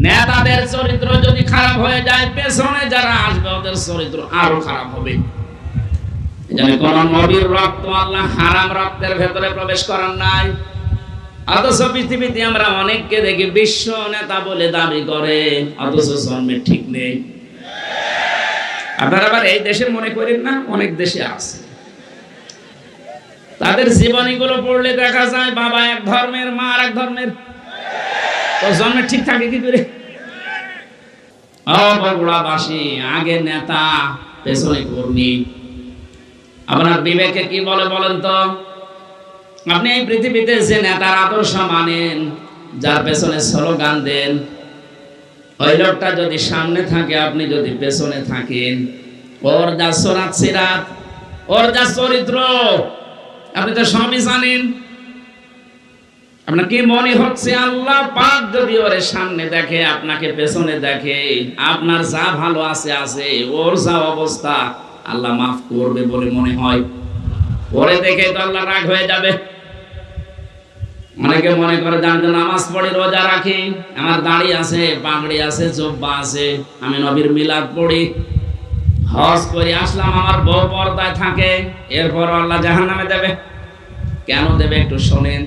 নেতাদের চরিত্র যদি খারাপ হয়ে যায়, পেছনে যারা আসবে ওদের চরিত্র আরো খারাপ হবে। এজন্য কোন নবীর রক্ত আল্লাহ হারাম রক্তের ভেতরে প্রবেশ করার নাই। অথচ পৃথিবীতে আমরা অনেককে দেখি বিশ্ব নেতা বলে দাবি করে, অথচ জন্মে ঠিক নেই। আপনারা আবার এই দেশে মনে করেন না, অনেক দেশে আছে। তাদের জীবনীগুলো পড়লে দেখা যায় বাবা এক ধর্মের, মা আর এক ধর্মের, তো জন্মে ঠিক থাকে কি করে? বগুড়াবাসী আগে নেতা, পেছনে কর্মী। আপনার বিবেকে কি বলে বলেন তো? আপনি এই পৃথিবীতে যে নেতার আদর্শ মানেন, যার পেছনে স্লোগান দেন, ওই লোকটা যদি সামনে থাকে, আপনি যদি পেছনে থাকেন, ওর যা সরাত সিরাত, ওর যা চরিত্র আপনি তো সবই জানেন। আপনার কি মনে হচ্ছে আল্লাহ পাক যদি ওরে সামনে দেখে, আপনাকে পেছনে দেখে, আপনার যা ভালো আছে আছে, ওর যা অবস্থা আল্লাহ মাফ করবে বলে মনে হয়? ওরে দেখে তো আল্লাহ রাগ হয়ে যাবে। অনেকে মনে করে জানতে নামাজ পড়ি, রোজা রাখি, আমার দাড়ি আছে, পাগড়ি আছে, জব্বা আছে, আমি নবীর মিলাদ পড়ি, হজ করি আসলাম, আমার বউ পর্দায় থাকে, এরপর আল্লাহ জাহান্নামে দেবে। কেন দেবে একটু শোনেন।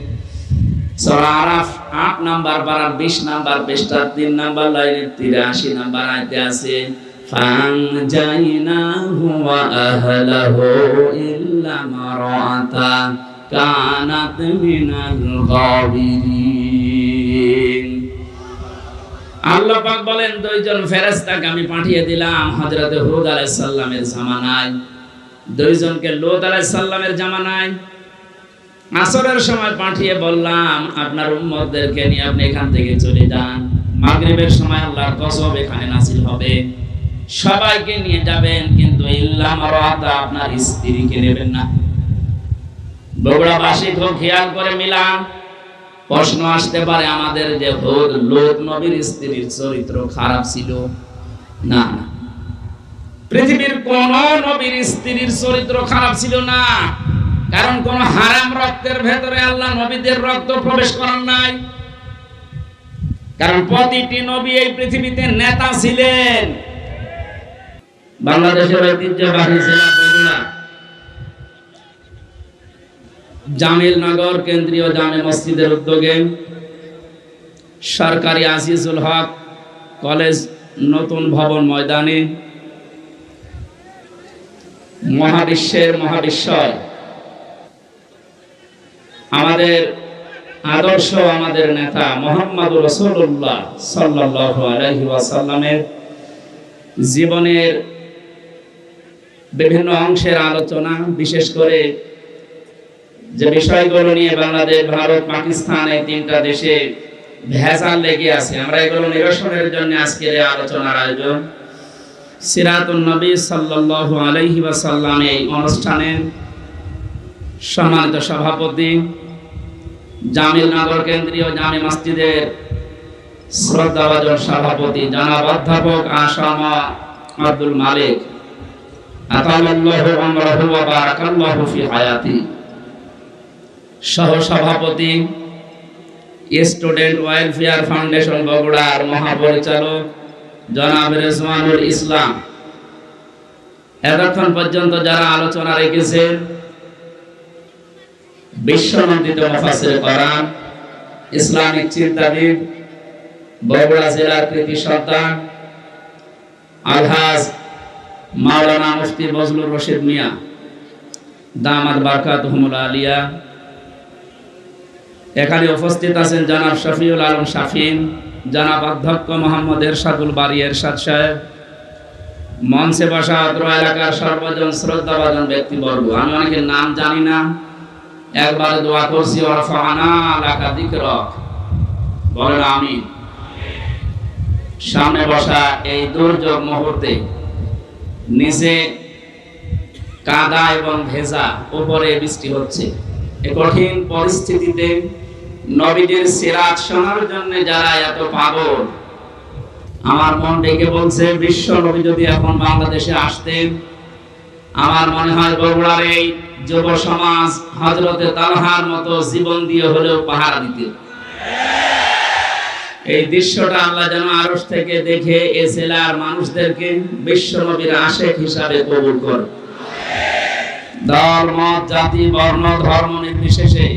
সূরা আরাফ ৮ নাম্বার পারার ২০ নাম্বার পৃষ্ঠার ৩ নাম্বার লাইনের ৮৩ নাম্বার আয়াতে আছে, ফানজাইনাহু ওয়া আহলাহু ইল্লা মারাতা কানাত মিনাল গাবিরিন। আল্লাহ পাক বলেন, দুইজন ফেরেশতাকে আমি পাঠিয়ে দিলাম হযরত হুদ আলাইহিস সালামের জামানায়, দুইজনকে লূত আলাইহিস সালামের জামানায় আসরের সময় পাঠিয়ে বললাম আপনার উম্মতদেরকে নিয়ে আপনি এখান থেকে চলে যান। মাগরিবের সময় আল্লাহর গজব এখানে নাযিল হবে, সবাইকে নিয়ে যাবেন, কিন্তু ইল্লা মারাতা আপনার স্ত্রীকে নেবেন না। বগুড়াবাসী খুব খেয়াল করে মিলান। প্রশ্ন আসতে পারে আমাদের যে হুদ লূত নবীর স্ত্রীর চরিত্র খারাপ ছিল? না, পৃথিবীর কোন নবীর স্ত্রীর চরিত্র খারাপ ছিল না, কারণ কোন হারাম রক্তের ভেতরে আল্লাহ নবীদের রক্ত প্রবেশ করার নাই। কারণ প্রতিটি নবী এই পৃথিবীতে নেতা ছিলেন। বাংলাদেশের ঐতিহ্যবাহী জেলা বগুড়া, জামিলনগর কেন্দ্রীয় জামে মসজিদের উদ্যোগে সরকারি আজিজুল হক কলেজ নতুন ভবন ময়দানে মহাবিশ্বের মহাবিশ্বয় আমাদের আদর্শ, আমাদের নেতা মুহাম্মদুর রাসূলুল্লাহ সাল্লাল্লাহু আলাইহি ওয়াসাল্লামের জীবনের বিভিন্ন অংশের আলোচনা, বিশেষ করে যে বিষয়গুলো নিয়ে বাংলাদেশ, ভারত, পাকিস্তান এই তিনটা দেশে ভেজাল লেগে আছে, আমরা এগুলো নিরসনের জন্য আজকের এই আলোচনার আয়োজন। সিরাতুন নবী সাল্লাল্লাহু আলাইহি ওয়াসাল্লাম এই অনুষ্ঠানের সম্মানিত সভাপতি, জামিলনগর কেন্দ্রীয় জামে মসজিদের শ্রদ্ধাভাজন সভাপতি জনাব অধ্যাপক আসামা আব্দুল মালিক, আতাল্লাহু আমরাহু ওয়া বারাকাল্লাহু ফি হায়াতি, সহ সভাপতি স্টুডেন্ট ওয়েলফেয়ার ফাউন্ডেশন বগুড়ার মহাপরিচালক জনাব রেজওয়ানুল ইসলাম, এতক্ষণ পর্যন্ত যারা আলোচনা রেখেছেন বিশ্বনন্দিত মুফাসসির কোরআন, ইসলামিক চিন্তাবিদ, বগুড়া জেলার কৃতি সন্তান আলহাজ মাওলানা মুফতি বজলুর রশিদ মিয়া দামাত বারকাতুহুমুল আলিয়া, এখানে উপস্থিত আছেন জনাব শফিউল আলম শাফিন, জনাব অধ্যক্ষ মোহাম্মদ এরশাদুল বারী এরশাদ সাহেব, মঞ্চে বসা অত্র এলাকার সর্বজন শ্রদ্ধাভাজন ব্যক্তিবর্গ। আমি অনেকের নাম জানি না, একবার দোয়া করছি, ওয়ারফা'না লাকা যিকরাক, বলেন আমিন। সামনে বসা এই দুর্যোগ মুহূর্তে নিচে কাদা এবং ভেজা, উপরে বৃষ্টি হচ্ছে, এই কঠিন পরিস্থিতিতে নবীদের সিরাত শোনার জন্য যারা এত পাগল, আমার মন ডেকে বলছে বিশ্ব নবী যদি এখন বাংলাদেশে আসতেন, আমার মনে হয় বগুড়ার এই যুব সমাজ হযরতে তালহার মতো জীবন দিয়ে হলেও পাহারা দিতে। এই দৃশ্যটা আল্লাহ যেন আরশ থেকে দেখে এ জেলার মানুষদেরকে বিশ্ব নবীর আশিক হিসাবে কবুল করে। দল মত জাতি বর্ণ ধর্ম নির্বিশেষে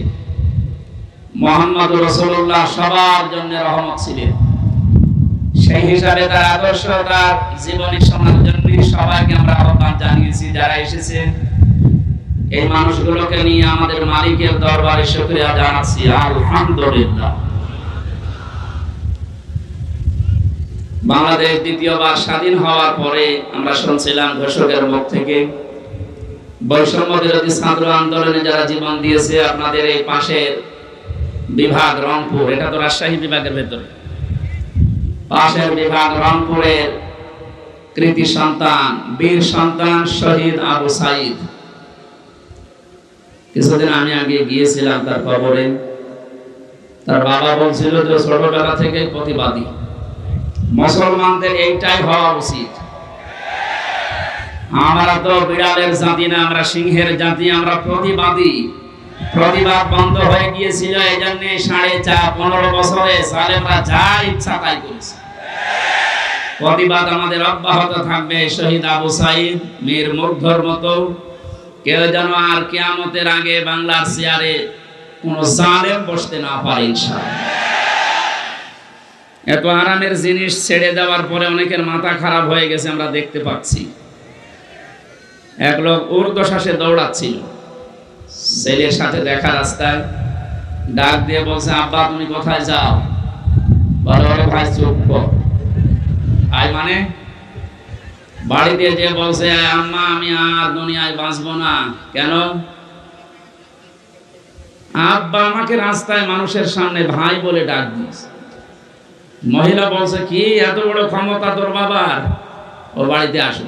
মুহাম্মদুর রাসূলুল্লাহ সবার জন্য রহমত ছিলেন। সেই হিসাবে তার আদর্শ, তার জীবনী শোনার জন্য সবাইকে আমরা আহ্বান জানিয়েছি। যারা এসেছেন এই মানুষগুলোকে নিয়ে আমাদের মালিকের দরবারে শুকরিয়া জানাচ্ছি, আলহামদুলিল্লাহ। বাংলাদেশ দ্বিতীয়বার স্বাধীন হওয়ার পরে আমরা শুনছিলাম ঘোষকের মুখ থেকে বৈষম্য বিরোধী ছাত্র আন্দোলনে যারা জীবন দিয়েছে, আপনাদের এই পাশের বিভাগ রংপুর, এটা তো রাজশাহী বিভাগের ভেতরে, পাশের বিভাগ রংপুরের কৃতি সন্তান, বীর সন্তান শহীদ আবু সাইদ। কিছুদিন আমি আগে গিয়েছিলাম তার কবরে। তার বাবা বলছিল যে ছোটবেলা থেকে প্রতিবাদী, মুসলমানদের এইটাই হওয়া উচিত। আমরা তো বিড়ালের জাতি না, আমরা সিংহের জাতি, আমরা প্রতিবাদী। প্রতিবাদ বন্ধ হয়ে গিয়েছিল, এই জন্য 15.5 বছরে সালেমরা যা ইচ্ছা তাই করেছে। প্রতিবাদ আমাদের অব্যাহত থাকবে। শহীদ আবু সাইদ মীর মুগ্ধর মতো কেউ যেন আর কিয়ামতের আগে বাংলার চেয়ারে কোন জালেম বসতে না পারে ইনশাআল্লাহ। এত আরামের জিনিস ছেড়ে দেওয়ার পরে অনেকের মাথা খারাপ হয়ে গেছে, আমরা দেখতে পাচ্ছি। এক লোক ঊর্ধ্বশ্বাসে দৌড়াচ্ছিল, ছেলের সাথে দেখা রাস্তায় ডাক দিয়ে বলছে, আব্বা তুমি কোথায় যাও? বলে, ওরে ভাই চুপ কর। ভাই মানে? বাড়িতে যে বলছে, আম্মা আমি আর দুনিয়ায় বাঁচবো না। কেন? আব্বা আমাকে রাস্তায় মানুষের সামনে ভাই বলে ডাক দিয়েছে। মহিলা বলছে, কি এত বড় ক্ষমতা তোর বাবার? ও বাড়িতে আসো।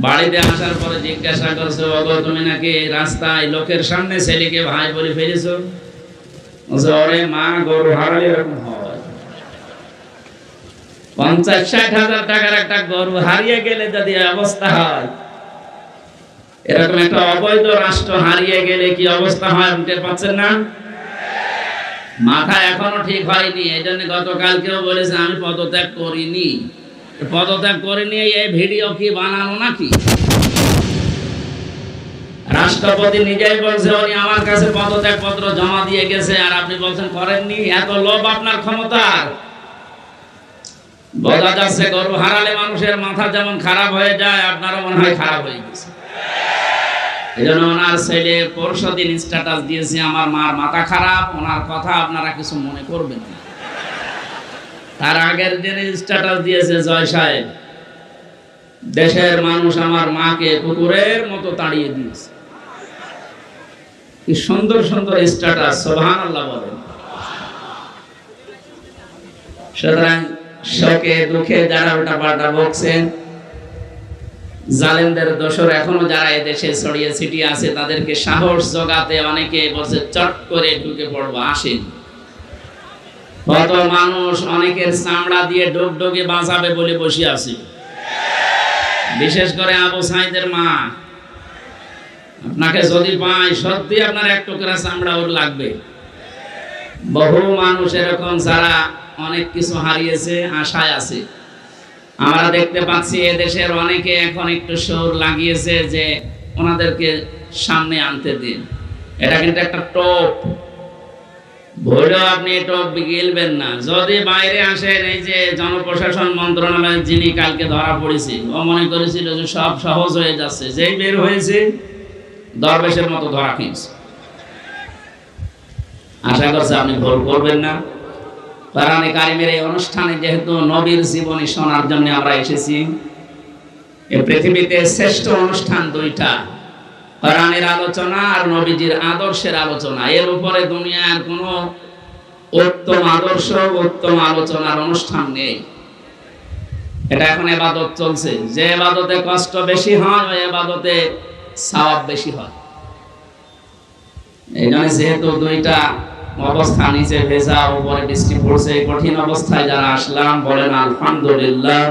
বাড়িতে আসার পরে জিজ্ঞাসা করছে, ওগো তুমি নাকি রাস্তায় লোকের সামনে ছেলেকে ভাই বলে ফেলেছো? বলছে, ওরে মা, গরু হারালে এরকম হয়। 50-60 হাজার টাকার একটা গরু হারিয়ে গেলে যদি অবস্থা হয়, এরকম একটা অবৈধ রাষ্ট্র হারিয়ে গেলে কি অবস্থা হয় বুঝতে পারছেন না? মাথা এখনো ঠিক হয়নি। এই জন্য গতকালকেও বলেছে আমি পদত্যাগ করিনি। পদত্যাগ করিনি এই ভিডিও কি বানানো নাকি? রাষ্ট্রপতি নিজেই বলছে উনি আমার কাছে পদত্যাগ পত্র জমা দিয়ে গেছে, আর আপনি বলছেন করেননি। এত লোভ আপনার ক্ষমতার। বোঝা যাচ্ছে গরু হারালে মানুষের মাথা যেমন খারাপ হয়ে যায়, আপনারও মনে হয় খারাপ হয়ে গেছে। এই জন্য ওনার ছেলে পরশুদিন স্ট্যাটাস দিয়েছে, আমার মার মাথা খারাপ, ওনার কথা আপনারা কিছু মনে করবেন না। তার আগের দিনে স্ট্যাটাস দিয়েছে, জয় সাহেব, দেশের মানুষ আমার মাকে কুকুরের মতো তাড়িয়ে দিয়েছে। কি সুন্দর সুন্দর স্ট্যাটাস, সুবহানাল্লাহ বলেন। সুতরাং শোকে দুঃখে যারা উল্টাপাল্টা বকছেন, জালেমদের দোসর এখনো যারা এদেশে ছড়িয়ে ছিটিয়ে আছে, তাদেরকে সাহস জোগাতে অনেকে বলছে চট করে ঢুকে পড়বো, আসেন। কত মানুষ অনেকের চামড়া দিয়ে ডোকে বাঁচাবে বলে বসে আছে, বিশেষ করে আবু সাইদের মা। আপনাকে যদি পাই, সত্যি আপনার এক টুকরা চামড়া ওর লাগবে। বহু মানুষ এরকম যারা অনেক কিছু হারিয়েছে, আশায় আছে। আমরা দেখতে পাচ্ছি এদেশের অনেকে এখন একটু সুর লাগিয়েছে যে ওনাদেরকে সামনে আনতে দিন। এটা কিন্তু একটা টপ, ভুলেও আপনি টপ গিলবেন না। যদি বাইরে আসেন, এই যে জনপ্রশাসন মন্ত্রণালয়ের যিনি কালকে ধরা পড়েছে, ও মনে করেছিল যে সব সহজ হয়ে যাচ্ছে, যেই বের হয়েছে দরবেশের মতো ধরা খেয়েছে। আশা করছি আপনি ভুল করবেন না। কোরআনে কারিমের এই অনুষ্ঠানে যেহেতু নবীর জীবনী শোনার জন্য আমরা এসেছি, এই পৃথিবীতে শ্রেষ্ঠ অনুষ্ঠান দুইটা, কোরআনের আলোচনা আর নবীজির আদর্শের আলোচনা। এর উপরে দুনিয়ার কোনো উত্তম আদর্শ, উত্তম আলোচনার অনুষ্ঠান নেই। এটা এখন ইবাদত চলছে, যে ইবাদতে কষ্ট বেশি হয় ওই ইবাদতে সওয়াব বেশি হয়। এই জন্য যেহেতু দুইটা অবস্থা, নিচে ভেজা উপরে বৃষ্টি পড়ছে, কঠিন অবস্থায় যারা আসলাম বলেন আলহামদুলিল্লাহ।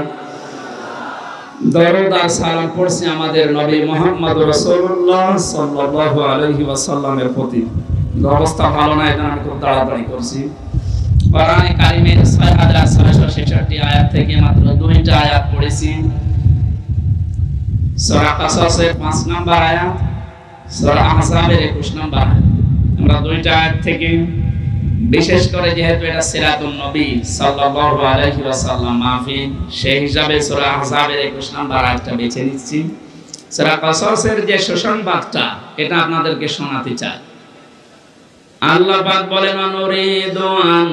দরুদ আর সালাম পড়ছি আমাদের নবী মুহাম্মদ রাসূলুল্লাহ সাল্লাল্লাহু আলাইহি ওয়াসাল্লামের প্রতি। অবস্থা ভালো না, এটা আমি খুব তাড়াতাড়ি করছি। কোরআনে কারিমের 6666 আয়াত থেকে মাত্র 2টা আয়াত পড়েছি। সূরা কাসাসের 5 নম্বর আয়াত, সূরা আহজাবের 21 নম্বর আয়াত। আমরা 2টা আয়াত থেকে, বিশেষ করে যেহেতু এটা সিরাতুন নবী সাল্লাল্লাহু আলাইহি ওয়াসাল্লাম মাহফিল, সেই হিসাবে সূরা আহজাবের 21 নম্বর আয়াতটা বেছে নিচ্ছি। সূরা কাসাসের যে সুসংবাদটা, এটা আপনাদেরকে শোনাতে চাই। আল্লাহ পাক বলেন, নুরিদু আন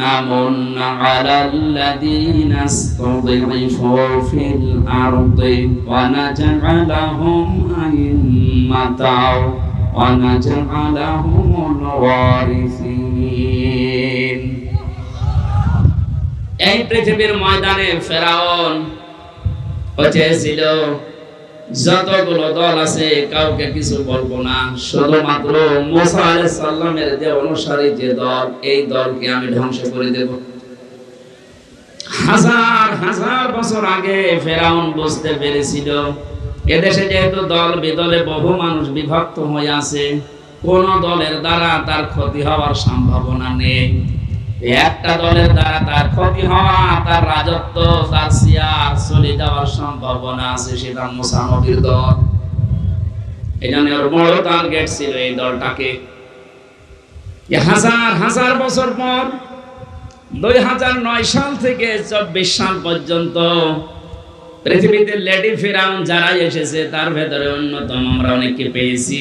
নামুন্না আলাল্লাযীনা ইসতাযিফু ফিল আরদি ওয়া নাজআলাহুম আইম্মাতাও ওয়া নাজআলাহুমুল ওয়ারিসিন। এই পৃথিবীর ময়দানে ফেরাউন চেয়েছিল যতগুলো দল আছে কাউকে কিছু বলবো না, শুধুমাত্র মুসা আলাইহিস সালামের যে অনুসারী যে দল, এই দলকে আমি ধ্বংস করে দেব। হাজার হাজার বছর আগে ফেরাউন বুঝতে পেরেছিল এদেশে যেহেতু দল বিদলে বহু মানুষ বিভক্ত হয়ে আছে, কোন দলের দ্বারা তার ক্ষতি হওয়ার সম্ভাবনা নেই। একটা দলের দ্বারা তার ক্ষতি হওয়া, তার রাজত্ব, তার সিয়ার চলে যাওয়ার সম্ভাবনা আছে, সেটা মুসা নবীর দল। এই জন্য ওর বড় টার্গেট ছিল এই দলটাকে। হাজার হাজার বছর পর 2009 সাল থেকে 24 সাল পর্যন্ত পৃথিবীতে লেডি ফিরাউন যারা এসেছে, তার ভেতরে অন্যতম আমরা অনেককে পেয়েছি।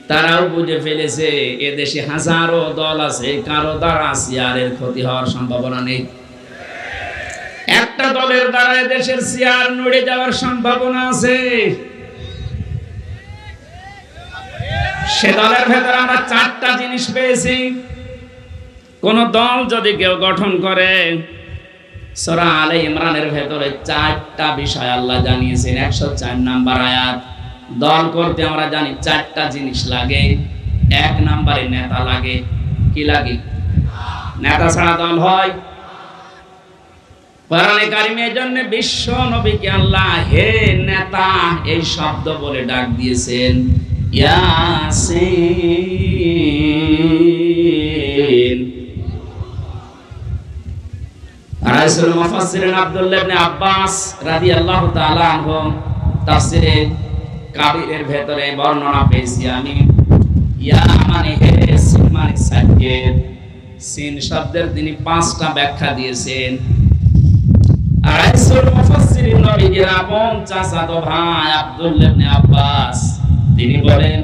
তারাও বুঝে ফেলেছে এদেশে হাজারো দল আছে, কারো দ্বারা সিয়ারের ক্ষতি হওয়ার সম্ভাবনা নেই। একটা দলের দ্বারা এদেশের সিয়ার নড়ে যাওয়ার সম্ভাবনা আছে। সে দলের ভেতরে আমরা 4টা জিনিস পেয়েছি। কোন দল যদি কেউ গঠন করে, সূরা আলে ইমরানের ভেতরে 4টা বিষয় আল্লাহ জানিয়েছেন। 104 নম্বর আয়াত। দল করতে আমরা জানি 4টা জিনিস লাগে। 1 নম্বরে নেতা লাগে। কি লাগে? নেতা ছাড়া দল হয়? কোরআনে কারিমের জন্য বিশ্ব নবীকে আল্লাহ হে নেতা এই শব্দ বলে ডাক দিয়েছেন। ইয়াসিন। রাসূল মুফাসসিরিন আব্দুল্লাহ ইবনে আব্বাস রাদিয়াল্লাহু তাআলা আনহু তাফসীরে কাবিরের ভেতরে বর্ণনা পেয়েছি আমি। ইয়া মানে হে, সিন মানে সাজ্জেদ। সিন শব্দের তিনি 5টা ব্যাখ্যা দিয়েছেন। রাসূল মুফাসসিরিন নবীর আপন চাচাতো ভাই আব্দুল্লাহ ইবনে আব্বাস তিনি বলেন,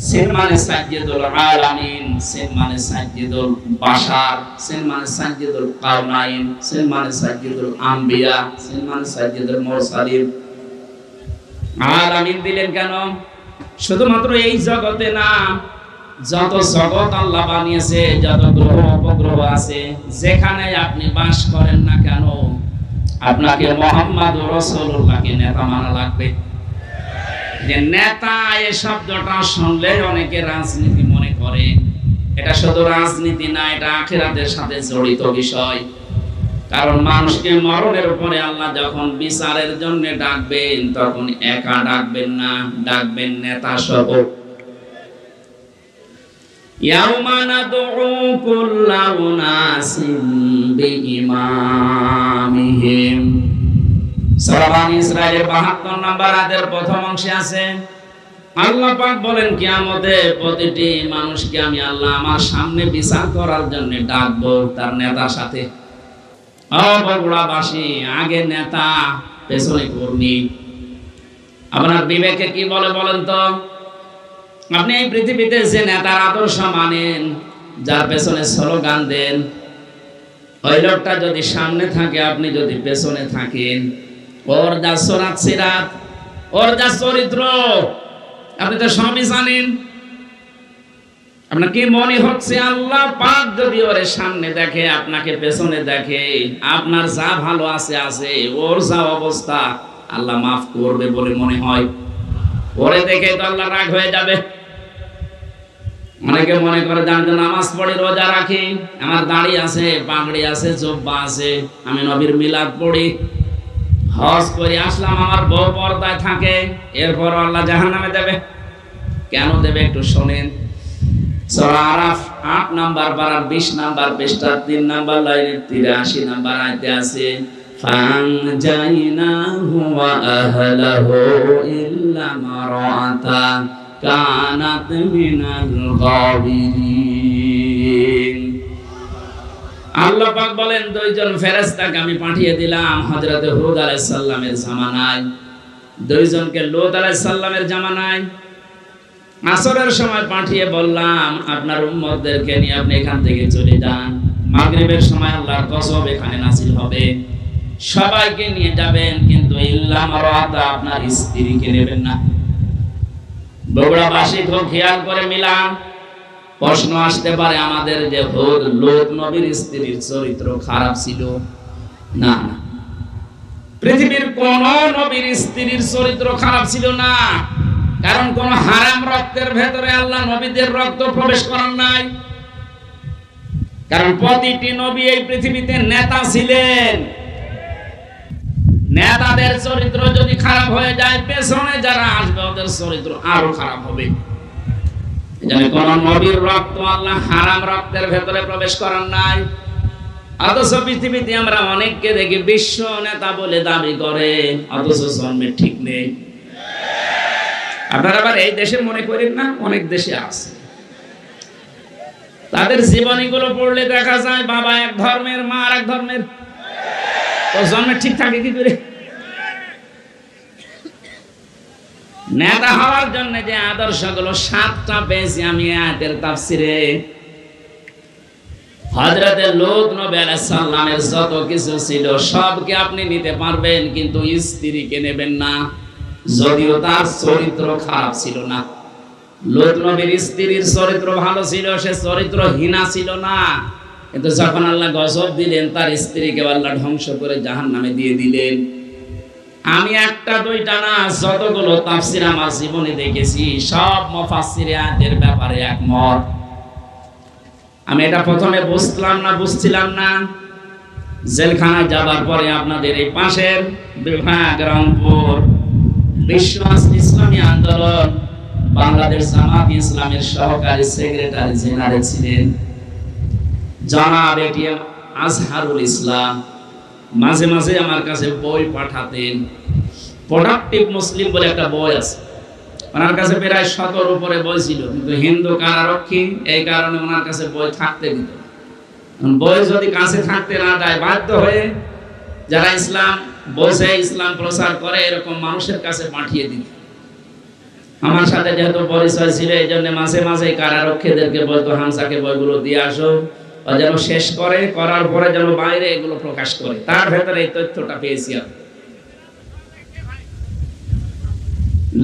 সিন মানে সাজ্জেদুল আলামিন, সিন মানে সাজ্জেদুল বাশার, সিন মানে সাজ্জেদুল কাউনাইন, সিন মানে সাজ্জেদুল আম্বিয়া, সিন মানে সাজ্জেদুল মুরসালিন। আলামিন দিলেন কেন? শুধুমাত্র এই জগতে না, যত জগৎ আল্লাহ বানিয়েছে, যত গ্রহ উপগ্রহ আছে, যেখানে আপনি বাস করেন না কেন, আপনাকে মুহাম্মদুর রাসূলুল্লাহকে নেতা মানা লাগবে। যে নেতা এই শব্দটা শুনলে অনেকে রাজনীতি মনে করে। এটা শুধু রাজনীতি না, এটা আখিরাতের সাথে জড়িত বিষয়। কারণ মানুষকে মরণের উপরে আল্লাহ যখন বিচারের জন্য ডাকবেন, তখন একা ডাকবেন না, ডাকবেন নেতা সহ। ইয়াউমা নাদউ কুল্লা উনাসিন বিইমামিহিম। সূরা বানী ইসরাঈলের 72 নম্বর আয়াতের প্রথম অংশে আছে, আল্লাহ পাক বলেন কিয়ামতে প্রতিটি মানুষকে আমি আল্লাহ আমার সামনে বিচার করার জন্য ডাকবো তার নেতার সাথে। বগুড়াবাসী, আগে নেতা পেছনে কর্মী। আপনার বিবেকে কি বলে বলেন তো? আপনি এই পৃথিবীতে যে নেতার আদর্শ মানেন, যার পেছনে স্লোগান দেন, ওই লোকটা যদি সামনে থাকে, আপনি যদি পেছনে থাকেন, ওর যা সরাত সিরাত, ওর যা চরিত্র আপনি তো সবই জানেন। আপনার কি মনে হচ্ছে আল্লাহ পাক যদি ওর সামনে দেখে, আপনাকে পেছনে দেখে, আপনার যা ভালো আছে আছে, ওর যা অবস্থা আল্লাহ মাফ করবে বলে মনে হয়? ওরে দেখে তো আল্লাহ রাগ হয়ে যাবে। অনেকে মনে করে জানতে নামাজ পড়ি, রোজা রাখি, আমার দাড়ি আছে, পাগড়ি আছে, জুব্বা আছে, আমি নবীর মিলাদ পড়ি, হজ করে আসলাম, আমার বউ পর্দায় থাকে, এরপর আল্লাহ জাহান্নামে দেবে। কেন দেবে একটু শোনেন। সূরা আরাফ 8 নাম্বার পারার 20 নাম্বার পৃষ্ঠা 3 নাম্বার লাইনের 83 নাম্বার আয়াতে আছে ফানজাইনাহু ওয়া আহলাহু ইল্লা মারাতা কানাত মিনাল গাবিরিন। আল্লাহ পাক বলেন দুইজন ফেরেশতাকে আমি পাঠিয়ে দিলাম হযরত হুদ আলাইহিস সালামের জামানায়, দুইজনকে লূত আলাইহিস সালামের জামানায় আসরের সময় পাঠিয়ে বললাম আপনার উম্মতদেরকে নিয়ে আপনি এখান থেকে চলে যান। মাগরিবের সময় আল্লাহর গজব এখানে নাযিল হবে, সবাইকে নিয়ে যাবেন, কিন্তু ইল্লা মারাতা আপনার স্ত্রীকে নেবেন না। বগুড়াবাসী খুব খেয়াল করে মিলান। প্রশ্ন আসতে পারে আমাদের যে হুদ লূত নবীর স্ত্রীর চরিত্র খারাপ ছিল? না, পৃথিবীর কোন নবীর স্ত্রীর চরিত্র খারাপ ছিল না, কারণ কোন হারাম রক্তের ভেতরে আল্লাহ নবীদের রক্ত প্রবেশ করার নাই। কারণ প্রতিটি নবী এই পৃথিবীতে নেতা ছিলেন। নেতাদের চরিত্র যদি খারাপ হয়ে যায়, পেছনে যারা আসবে ওদের চরিত্র আরো খারাপ হবে। এজন্য কোন নবীর রক্ত আল্লাহ হারাম রক্তের ভেতরে প্রবেশ করার নাই। অথচ পৃথিবীতে আমরা অনেককে দেখি বিশ্ব নেতা বলে দাবি করে, অথচ জন্মের ঠিক নেই। আপনারা আবার এই দেশে মনে করেন না, অনেক দেশে আছে। তাদের জীবনীগুলো পড়লে দেখা যায় বাবা এক ধর্মের, মা আর এক ধর্মের, তো জন্মের ঠিক থাকে কি করে? নেতা হওয়ার জন্য যে আদর্শগুলো 7টা পেয়েছি আমি আয়াতের তাফসিরে। হযরত লূত নবী আলাইহিস সালামের যত কিছু ছিল সবকে আপনি নিতে পারবেন, কিন্তু স্ত্রীকে নেবেন না, যদিও তার চরিত্র খারাপ ছিল না। লূত নবীর স্ত্রীর চরিত্র ভালো ছিল, সে চরিত্রহীনা ছিল না। কিন্তু যখন আল্লাহ গজব দিলেন, তার স্ত্রীকে আল্লাহ ধ্বংস করে জাহান্নামে দিয়ে দিলেন। আমি একটা দুইটা না, যতগুলো তাফসীর আমার জীবনে দেখেছি সব মুফাসসির আয়াতের ব্যাপারে একমত। আমি এটা প্রথমে বুঝছিলাম না। জেলখানায় যাবার পরে আপনাদের এই পাশের বিভাগ রংপুর বিশ্ব ইসলামী আন্দোলন বাংলাদেশ জামাত ইসলামের সহকারী সেক্রেটারি জেনারেল ছিলেন জনাব এটিএম আজহারুল ইসলাম। মাঝে মাঝে আমার কাছে বই পাঠাতেন। প্রোডাক্টিভ মুসলিম বলে একটা বই আছে, ওনার কাছে প্রায় 100 উপরে বই ছিল, কিন্তু হিন্দু কারারক্ষী এই কারণে ওনার কাছে বই থাকতে দিত। বই যদি কাছে থাকতে না দেয়, বাধ্য হয়ে যারা ইসলাম বোঝে, ইসলাম প্রচার করে, এরকম মানুষের কাছে পাঠিয়ে দিত। আমার সাথে যেহেতু পরিচয় ছিল, এই জন্য মাঝে মাঝে কারারক্ষীদেরকে বলতো হামসাকে বইগুলো দিয়ে আসো, যেন শেষ করে, করার পরে যেন বাইরে এগুলো প্রকাশ করে। তার ভেতরে এই তথ্যটা পেয়েছি।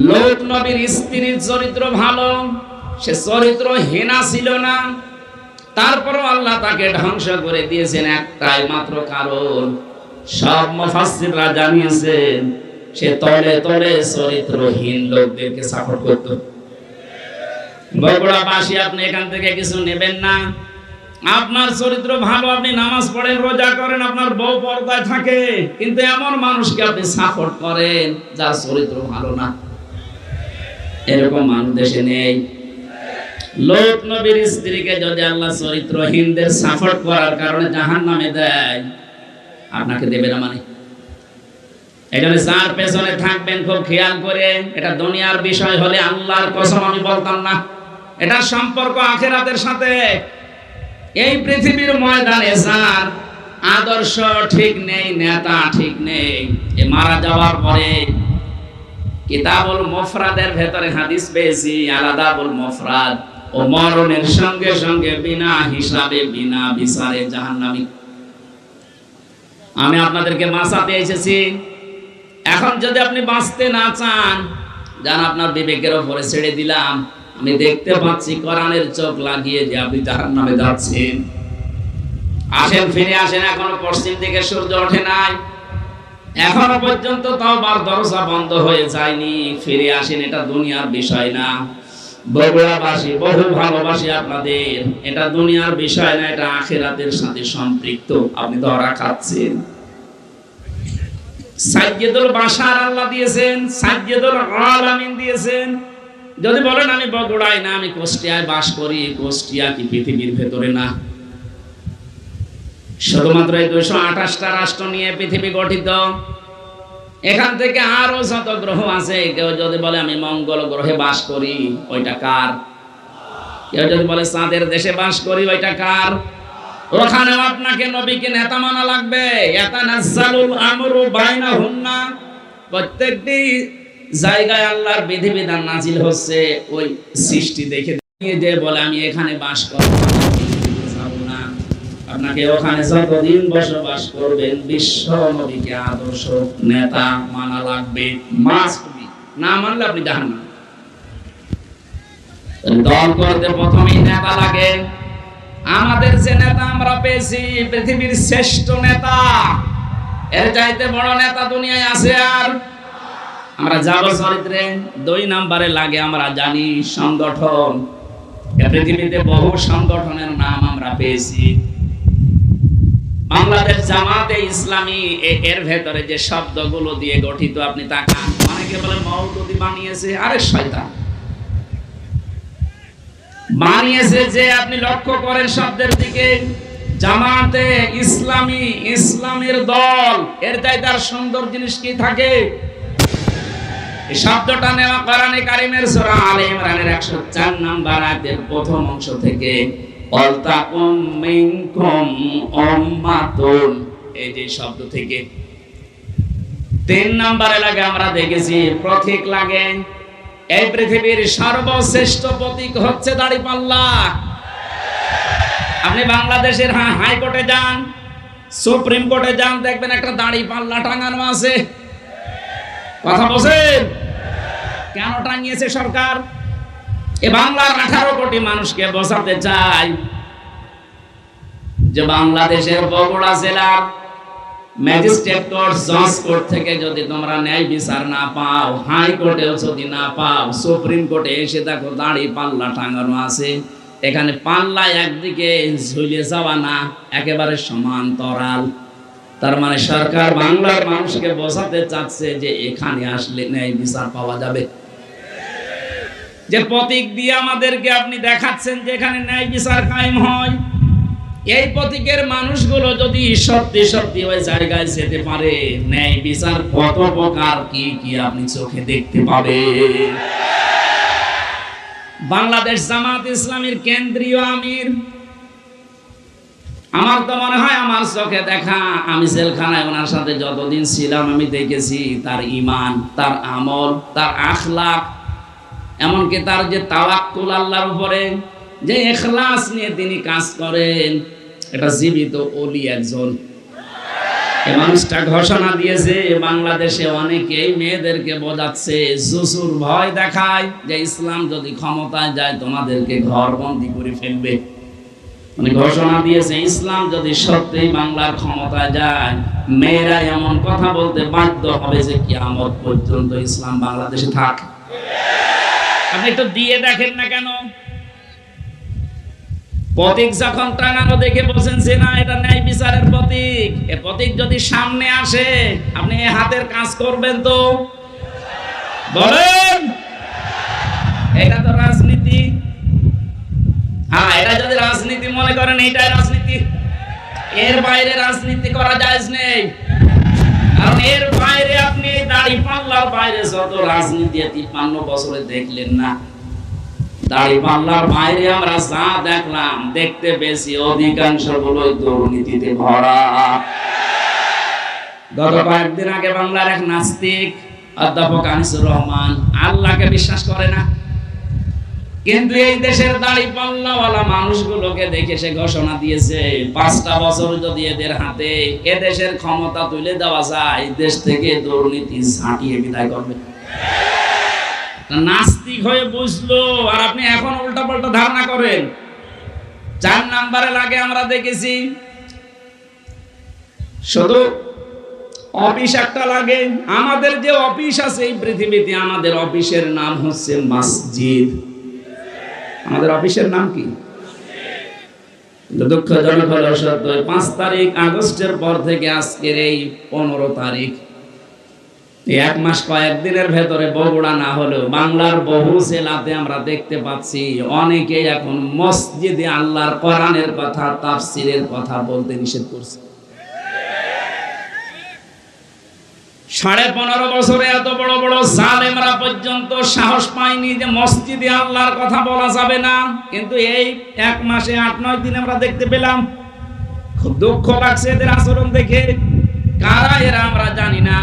লূত নবীর স্ত্রীর চরিত্র ভালো, সে চরিত্রহীনা ছিল না। তারপরও আল্লাহ তাকে ধ্বংস করে দিয়েছেন একটাই মাত্র কারণ। সব মুফাসসিররা জানিয়েছেন সে তলে তলে চরিত্রহীন লোকদেরকে সাপোর্ট করত। বগুড়াবাসী আপনি এখান থেকে কিছু নেবেন না। আপনার চরিত্র ভালো, আপনি নামাজ পড়েন, রোজা করেন, আপনার বউ পর্দায় থাকে, কিন্তু এমন মানুষকে আপনি সাপোর্ট করেন যার চরিত্র ভালো না। এরকম মানুষ দেশে নেই। লূত নবীর স্ত্রীকে যদি আল্লাহ চরিত্রহীনদের সাপোর্ট করার কারণে জাহান্নামে দেয়, আপনাকে দেবে না মানে? এজন্য যার পেছনে থাকবেন খুব খেয়াল করে। এটা দুনিয়ার বিষয় হলে আল্লাহর কসম আমি বলতাম না, এটা সম্পর্ক আখিরাতের সাথে। এই পৃথিবীর ময়দানে যার আদর্শ ঠিক নেই, নেতা ঠিক নেই, এ মারা যাওয়ার পরে কিতাবুল মুফরাদের ভেতরে হাদিস পেয়েছি, আলাদাবুল মুফরাদ, ও মরণের সঙ্গে সঙ্গে বিনা হিসাবে বিনা বিচারে জাহান্নামী। আমি আপনাদেরকে বাঁচাতে এসেছি। এখন যদি আপনি বাঁচতে না চান, যান আপনার বিবেকের উপরে ছেড়ে দিলাম। আমি দেখতে পাচ্ছি কোরআনের চোখ লাগিয়ে যে আপনি জাহান্নামে যাচ্ছেন। আসেন, ফিরে আসেন। এখনো পশ্চিম দিকে সূর্য ওঠে নাই, এখনো পর্যন্ত তওবার দরজা বন্ধ হয়ে যায়নি। ফিরে আসেন, এটা দুনিয়ার বিষয় না। বগুড়াবাসী বহু ভালোবাসি আপনাদের। এটা দুনিয়ার বিষয় না, এটা আখিরাতের সাথে সম্পৃক্ত। আপনি ধরা খাচ্ছেন। সাইয়্যিদুল বাশার আল্লাহ দিয়েছেন, সাইয়্যিদুল আলামিন দিয়েছেন। যদি বলেন আমি বগুড়ায় না, আমি কুষ্টিয়ায় বাস করি, কুষ্টিয়া কি পৃথিবীর ভেতরে না? শুধুমাত্র এই 228টা রাষ্ট্র নিয়ে পৃথিবী গঠিত। এখান থেকে আরো যত গ্রহ আছে, কেউ যদি বলে আমি মঙ্গল গ্রহে বাস করি, ওইটা কার? কেউ যদি বলে চাঁদের দেশে বাস করি, ওইটা কার? ওখানেও আপনাকে নবীকে নেতা মানা লাগবে। ইয়াতানাজ্জালুল আমরু বাইনাহুন্না, প্রত্যেকটি জায়গায় আল্লাহর বিধিবিধান নাজিল হচ্ছে ওই সৃষ্টি দেখে। যে বলে আমি এখানে বাস করব না, আপনাকে ওখানে যতদিন বসবাস করবেন বিশ্ব নবীকে আদর্শ নেতা মানা লাগবে, মাস্ট বি। না মানলে আপনি জাহান্নাম। দল করতে প্রথমেই নেতা লাগে। আমাদের যে নেতা আমরা পেয়েছি পৃথিবীর শ্রেষ্ঠ নেতা, এর চাইতে বড় নেতা দুনিয়ায় আছে? আর আমরা যাব চরিত্রে 2 নম্বরে লাগে আমরা জানি সংগঠন। পৃথিবীতে বহু সংগঠনের নাম আমরা পেয়েছি। বাংলাদেশ জামাতে ইসলামী এর ভেতরে যে শব্দগুলো দিয়ে গঠিত আপনি তাকান। অনেকে বলে মওদুদি বানিয়েছে, আরে শয়তান বানিয়েছে। যে আপনি লক্ষ্য করেন শব্দের দিকে, জামাতে ইসলামী, ইসলামের দল, এর চাইতে আর সুন্দর জিনিস কি থাকে? এই শব্দটা নেওয়া কোরআনে কারীমের সূরা আলে ইমরানের 104 নম্বর আয়াতের প্রথম অংশ থেকে। ওয়ালতাকুম মিনকুম উম্মাতুন, এই যে শব্দ থেকে। 3 নম্বরে লাগে আমরা দেখেছি প্রতীক লাগে। এই পৃথিবীর সর্বশ্রেষ্ঠ প্রতীক হচ্ছে দাড়িপাল্লা। আপনি বাংলাদেশের হাইকোর্টে যান, সুপ্রিম কোর্টে যান, দেখবেন একটা দাড়িপাল্লা টাঙানো আছে। কথা বলেন, কেন টাঙিয়েছে সরকার? এ বাংলার 18 কোটি মানুষকে বোঝাতে চাই যে বাংলাদেশের বগুড়া জেলার ম্যাজিস্ট্রেট কোর্ট, জজ কোর্ট থেকে যদি তোমরা ন্যায় বিচার না পাও, হাইকোর্টেও যদি না পাও, সুপ্রিম কোর্টে এসে দেখো দাড়ি পাল্লা টাঙানো আছে। এখানে পাল্লা একদিকে ঝুলে যাওয়া না, একেবারে সমান্তরাল। তার মানে সরকার বাংলার মানুষকে বোঝাতে চাচ্ছে যে এখানে আসলে ন্যায় বিচার পাওয়া যাবে। যে প্রতীক দিয়ে আমাদেরকে আপনি দেখাচ্ছেন যে এখানে ন্যায় বিচার কায়েম হয়, এই প্রতীকের মানুষগুলো যদি সত্যি সত্যি ওই জায়গায় যেতে পারে, ন্যায় বিচার কত প্রকার কি কি আপনি চোখে দেখতে পাবেন। বাংলাদেশ জামাত ইসলামীর কেন্দ্রীয় আমির, আমার তো মনে হয় আমার চোখে দেখা, আমি জেলখানায় ওনার সাথে যতদিন ছিলাম আমি দেখেছি তার ঈমান, তার আমল, তার আখলাক, এমনকি তার যে তাওয়াক্কুল আল্লাহর উপরে, যে ইখলাস নিয়ে তিনি কাজ করেন, এটা জীবিত ওলি একজন। এই মানুষটা ঘোষণা দিয়েছে বাংলাদেশে অনেকেই মেয়েদেরকে বোঝাচ্ছে, জুসুর ভয় দেখায় যে ইসলাম যদি ক্ষমতায় যায় তোমাদেরকে ঘরবন্দি করে ফেলবে। মানে ঘোষণা দিয়েছে ইসলাম যদি সত্যিই বাংলার ক্ষমতায় যায়, মেয়েরা এমন কথা বলতে বাধ্য হবে যে কিয়ামত পর্যন্ত ইসলাম বাংলাদেশে থাক। আপনি একটু দিয়ে দেখেন না কেন? প্রতীক যখন টাঙানো দেখে বলছেন যে না এটা ন্যায় বিচারের প্রতীক, এ প্রতীক যদি সামনে আসে আপনি এই হাতের কাজ করবেন তো? বলেন, এটা তো রাজনীতি। হ্যাঁ, এটা যদি রাজনীতি মনে করেন এইটাই রাজনীতি, এর বাইরে রাজনীতি করা জায়েজ নেই। কারণ এর বাইরে আপনি দাড়ি পাল্লার বাইরে যত রাজনীতি 53 বছরে দেখলেন না, দাড়ি পাল্লার বাইরে আমরা যা দেখলাম, দেখতে বেশি অধিকাংশ গুলোই দুর্নীতিতে ভরা। গত কয়েকদিন আগে বাংলার এক নাস্তিক অধ্যাপক আনিসুর রহমান আল্লাহকে বিশ্বাস করে না, কিন্তু এই দেশের দাড়ি পাল্লাওয়ালা মানুষগুলোকে দেখে সে ঘোষণা দিয়েছে 5টা বছর যদি এদের হাতে এদেশের ক্ষমতা তুলে দেওয়া যায়, দেশ থেকে দুর্নীতি ঝাঁটিয়ে বিদায় করবে। নাস্তিক হয়ে বুঝলো, আর আপনি এখন উল্টাপাল্টা ধারণা করেন। 4 নম্বরে লাগে আমরা দেখেছি শুধু অফিস একটা লাগে। আমাদের যে অফিস আছে এই পৃথিবীতে, আমাদের অফিসের নাম হচ্ছে মসজিদ। আমাদের অফিসের নাম কি? দুঃখজনক হলো সত্য, 5 তারিখ আগস্টের পর থেকে আজকের এই 15 তারিখ এক মাস কয়েকদিনের ভেতরে বগুড়া না হলেও বাংলার বহু জেলাতে আমরা দেখতে পাচ্ছি অনেকে এখন মসজিদে আল্লাহর কোরআনের কথা, তাফসীরের কথা বলতে নিষেধ করছে। 15.5 বছরে এত বড় বড় জালেমরা পর্যন্ত সাহস পায়নি যে মসজিদে আল্লাহর কথা বলা যাবে না, কিন্তু এই 1 মাসে 8-9 দিন আমরা দেখতে পেলাম। খুব দুঃখ লাগছে এদের আচরণ দেখে। কারা এরা আমরা জানি না।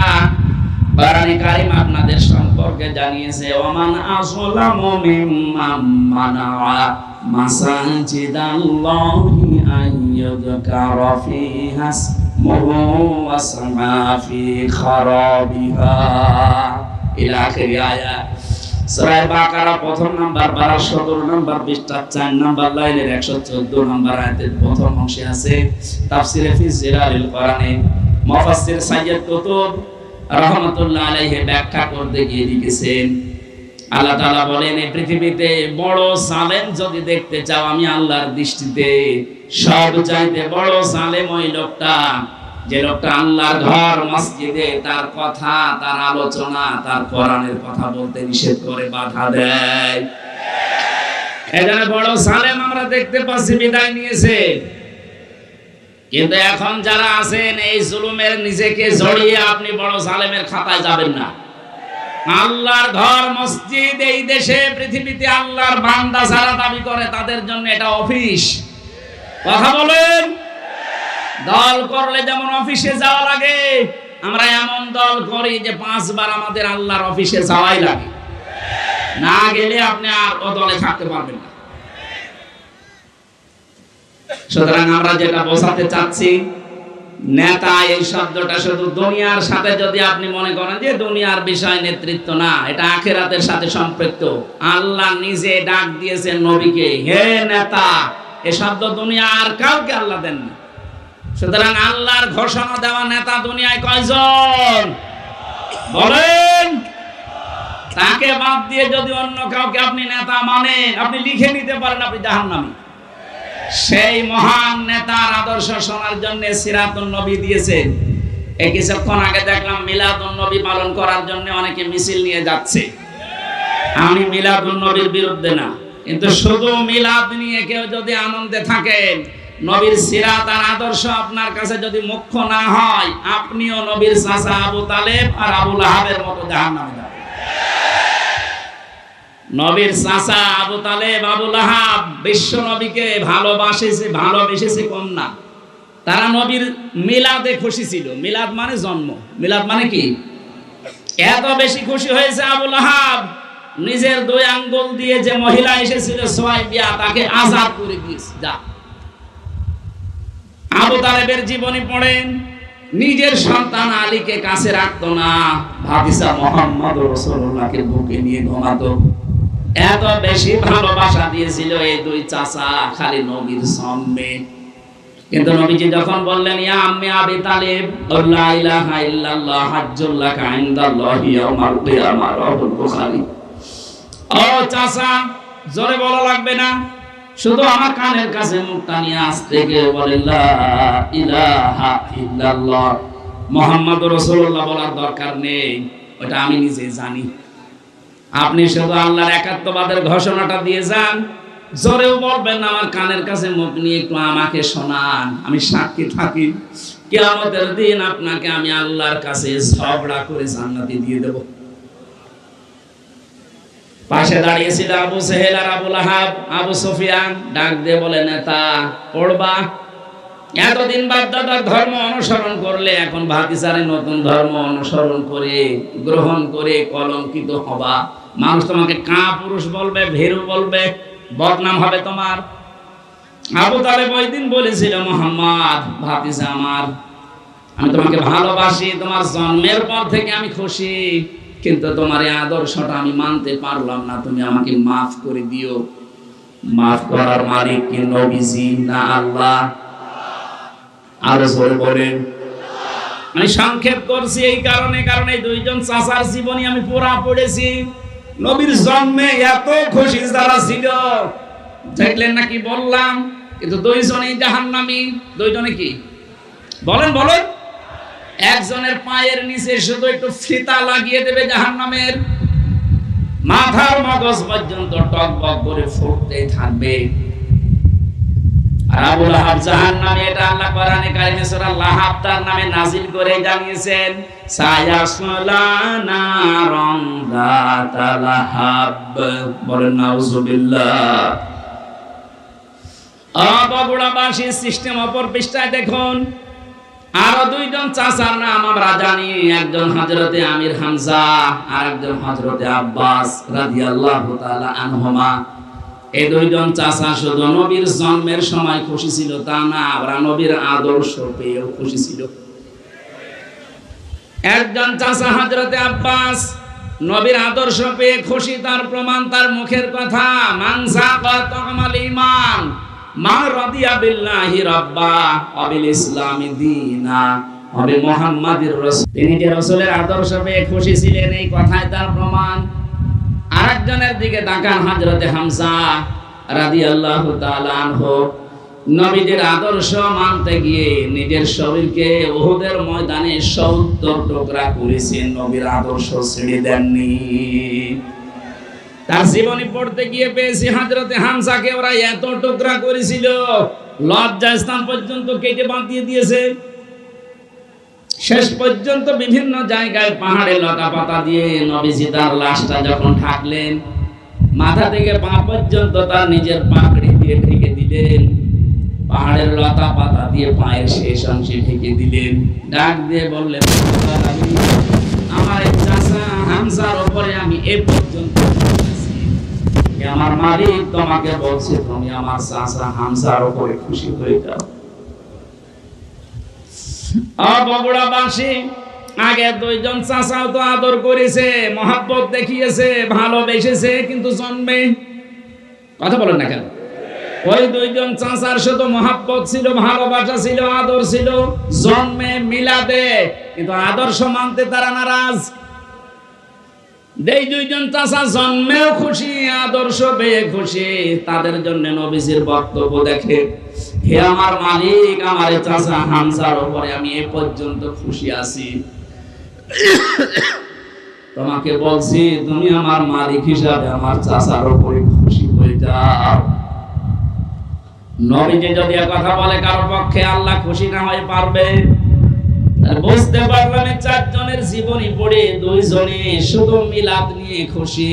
কোরআনে কারীম আপনাদের সম্পর্কে জানিয়েছে, ওমান আসলামু মিম্মান মানাআ মাসাজিদাল্লাহি আইয়ুযকারা ফিহা ইসমুহু ওয়া সামা ফি খারাবিহা ইলা আখির আয়াত। সূরা বাকারা প্রথম নাম্বার 17 নাম্বার পৃষ্ঠা 4 নাম্বার লাইনের 114 নাম্বার আয়াতের প্রথম অংশে আছে। তাফসীরে ফি জিলালিল কোরআনে মুফাসসির সাইয়্যিদ কুতুব রাহমাতুল্লাহ আলাইহি ব্যাখ্যা করতে গিয়ে লিখেছেন, আল্লাহ তাআলা বলেন, এই পৃথিবীতে বড় জালেম যদি দেখতে চাও, আমি আল্লাহর দৃষ্টিতে সবচাইতে বড় জালেম ওই লোকটা, যে লোকটা আল্লাহর ঘর মসজিদে তার কথা, তার আলোচনা, তার কোরআনের কথা বলতে নিষেধ করে, বাধা দেয়। এখানে বড় জালেম আমরা দেখতে পাচ্ছি বিদায় নিয়েছে। কিন্তু এখন যারা আছেন এই জুলুমের নিজেকে জড়িয়ে আপনি বড় জালেমের খাতায় যাবেন না। আল্লাহর ঘর মসজিদ এই দেশে পৃথিবীতে আল্লাহর বান্দা যারা দাবি করে তাদের জন্য এটা অফিস। কথা বলেন। দল করলে যেমন অফিসে যাওয়া লাগে, আমরা এমন দল করি যে 5 বার আমাদের আল্লাহর অফিসে যাওয়াই লাগে। না গেলে আপনি আর ও দলে থাকতে পারবেন না। সুতরাং আমরা যেটা বোঝাতে চাচ্ছি, নেতা এই শব্দটা শুধু দুনিয়ার সাথে যদি আপনি মনে করেন যে দুনিয়ার বিষয় নেতৃত্ব না, এটা আখিরাতের সাথে সম্পৃক্ত। আল্লাহ নিজে ডাক দিয়েছেন নবীকে, হে নেতা। এই শব্দ দুনিয়া আর কাউকে আল্লাহ দেননি। সুতরাং আল্লাহর ঘোষণা দেওয়া নেতা দুনিয়ায় কয়জন বলেন? তাকে বাদ দিয়ে যদি অন্য কাউকে আপনি নেতা মানেন, আপনি লিখে নিতে পারেন আপনি জাহান্নামী। সেই মহান নেতার আদর্শ শোনার জন্য সিরাতুন নবী দিয়েছেন। এই কিছুক্ষণ আগে দেখলাম মিলাদুন নবী পালন করার জন্য অনেকে মিছিল নিয়ে যাচ্ছে। আমি মিলাদুন নবীর বিরুদ্ধে না, কিন্তু শুধু মিলাদ নিয়ে কেউ যদি আনন্দে থাকেন, নবীর সিরাত আর আদর্শ আপনার কাছে যদি মুখ্য না হয়, আপনিও নবীর চাচা আবু তালেব আর আবু লাহাবের মতো জাহান্নামে যাবেন। নবীর চাচা আবু তালেব, আবু লাহাব বিশ্ব নবীকে ভালোবেসেছে কম না। তারা নবীর মিলাদে খুশি ছিল। মিলাদ মানে জন্ম, মিলাদ মানে কি? এত বেশি খুশি হয়েছে আবু লাহাব, নিজের 2 আঙ্গুল দিয়ে যে মহিলা এসেছিল সুয়াইবিয়া, তাকে আযাদ করে দিয়েছে। যা আবু তালেবের জীবনী পড়েন, নিজের সন্তান আলীকে কাছে রাখতো না, ভাতিজা মুহাম্মদ রাসূলুল্লাহকে বুকে নিয়ে ঘুমাতো। এত বেশি ভালোবাসা দিয়েছিল এই 2 চাচা খালি নবীর সামনে। কিন্তু নবীজি যখন বললেন, ইয়া আম্মি আবি তালিব, লা ইলাহা ইল্লাল্লাহ হাজ্জুল লাকা ইনদাল্লাহি ইয়াউমাল কিয়ামাহ, রাওয়াহুল বুখারী। ও চাচা, জোরে বলা লাগবে না, শুধু আমার কানের কাছে মুখটা নিয়ে আস্তে গিয়ে বলে লা ইলাহা ইল্লাল্লাহ, মুহাম্মাদুর রাসূলুল্লাহ বলার দরকার নেই, ওটা আমি নিজে জানি। আপনি শুধু আল্লাহর একাত্মবাদের ঘোষণাটা দিয়ে যান, জোরেও বলবেন না, আমার কানের কাছে মুখ নিয়ে একটু আমাকে শোনান, আমি সাক্ষী থাকি কিয়ামতের দিন আপনাকে আমি আল্লাহর কাছে ঝগড়া করে জান্নাতে দিয়ে দেব। পাশে দাঁড়িয়েছিল আবু সেহেল আর আবু লাহাব। আবু সুফিয়ান ডাক দিয়ে বলে, নেতা পড়বা, এতদিন বাপদাদার ধর্ম অনুসরণ করলে এখন ভাতিজারে নতুন ধর্ম অনুসরণ করে গ্রহণ করে কলঙ্কিত হবা। মানুষ তোমাকে কাপুরুষ বলবে, ভীরু বলবে, বদনাম হবে তোমার। আবু তালেব ওই দিন বলেছিল, মুহাম্মদ ভাতিজা আমার, আমি তোমাকে ভালোবাসি, তোমার জন্মের পর থেকে আমি খুশি, কিন্তু তোমার এই আদর্শটা আমি মানতে পারলাম না, তুমি আমাকে মাফ করে দিও। মাফ করার মালিক কি নবীজি না আল্লাহ? আরো জোরে বলেন। আমি সংক্ষেপ করছি এই কারণে, কারণ এই 2 জন চাচার জীবনী আমি পুরা পড়েছি। নবীর জন্মে এত খুশি যারা ছিল, দেখলেন নাকি বললাম, কিন্তু 2 জনই জাহান্নামী। 2 জনে কি বলেন? একজনের পায়ের নিচে শুধু একটু ফিতা লাগিয়ে দেবে জাহান্নামের, মাথার মগজ পর্যন্ত টকবক করে ফুটতেই থাকবে। আর আবু লাহাব জাহান্নামে, এটা আল্লাহ কোরআনে কারিমে সূরা লাহাব তার নামে নাজিল করে জানিয়েছেন, সায়াসলা নারান যাতা লাহাব। বলেন নাউযুবিল্লাহ। বগুড়াবাসী সিস্টেম অপর পৃষ্ঠায় দেখুন, আরো দুইজন চাচার নাম আমরা জানি, একজন হযরতে আমির হামজা আর একজন হযরতে আব্বাস রাদিয়াল্লাহু তাআলা আনহুমা। এই দুইজন চাচা শুধু নবীর জন্মের সময় খুশি ছিল তা না, ওরা নবীর আদর্শ পেয়েও খুশি ছিল। একজন চাচা হযরতে আব্বাস নবীর আদর্শ পেয়ে খুশি, তার প্রমাণ তার মুখের কথা, মান সাকা তামাল ঈমান মা রাদিয়া বিল্লাহি রাব্বা ওয়া বিল ইসলামি দীনা ওয়া বি মুহাম্মাদির রাসূল। তিনি যে রাসূলের আদর্শ পেয়ে খুশি ছিলেন, এই কথাই তার প্রমাণ। আরেকজনের দিকে তাকান, হযরতে হামজা রাদিয়াল্লাহু তাআলা আনহু নবীদের আদর্শ মানতে গিয়ে নিজের শরীরকে উহুদের ময়দানে ৭০ টুকরা করেছেন, নবীর আদর্শ ছেড়ে দেননি। তার জীবনী পড়তে গিয়ে পেয়েছি হযরতে হামজাকে ওরা এত টুকরা করেছিল, লজ্জাস্থান পর্যন্ত কেটে বাঁধিয়ে দিয়েছে। শেষ পর্যন্ত বিভিন্ন জায়গায় পাহাড়ে লতা পাতা দিয়ে নবীজি তার লাশটা যখন ঢাকলেন, মাথা থেকে পা পর্যন্ত তার নিজের পাগড়ি দিয়ে ঢেকে দিলেন, পাহাড়ের লতা পাতা দিয়ে পায়ের শেষ অংশে ঢেকে দিলেন। ডাক দিয়ে বললেন, আমার এই চাচা হামজার উপরে আমি এ পর্যন্ত খুশি, আমার মালিক তোমাকে বলছে তুমি আমার চাচা হামজার উপরে খুশি হয়ে যাও। বগুড়াবাসী আগে দুইজন চাচাও তো আদর করেছে, মহব্বত দেখিয়েছে, ভালোবেসেছে, কিন্তু জন্মে কথা বলেন না কেন? ওই দুইজন চাচার শুধু মহব্বত ছিল, ভালোবাসা ছিল, আদর ছিল, জন্মে মিলাদে, কিন্তু আদর্শ মানতে তারা নারাজ। এই দুইজন চাচা জন্মেও খুশি, আদর্শ পেয়ে খুশি, তাদের জন্য নবীজির বক্তব্য দেখে, হে আমার মালিক, আমার চাচা হামজার উপরে আমি এ পর্যন্ত খুশি আছি, তোমাকে বলছি তুমি আমার মালিক হিসাবে আমার চাচার উপরে খুশি হয়ে যাও। নবীজি যদি কথা বলে কারো পক্ষে আল্লাহ খুশি না হয়ে পারবে? বুঝতে পারলাম চারজনের জীবনী পড়ে দুইজনে শুধু মিলাদ নিয়ে খুশি,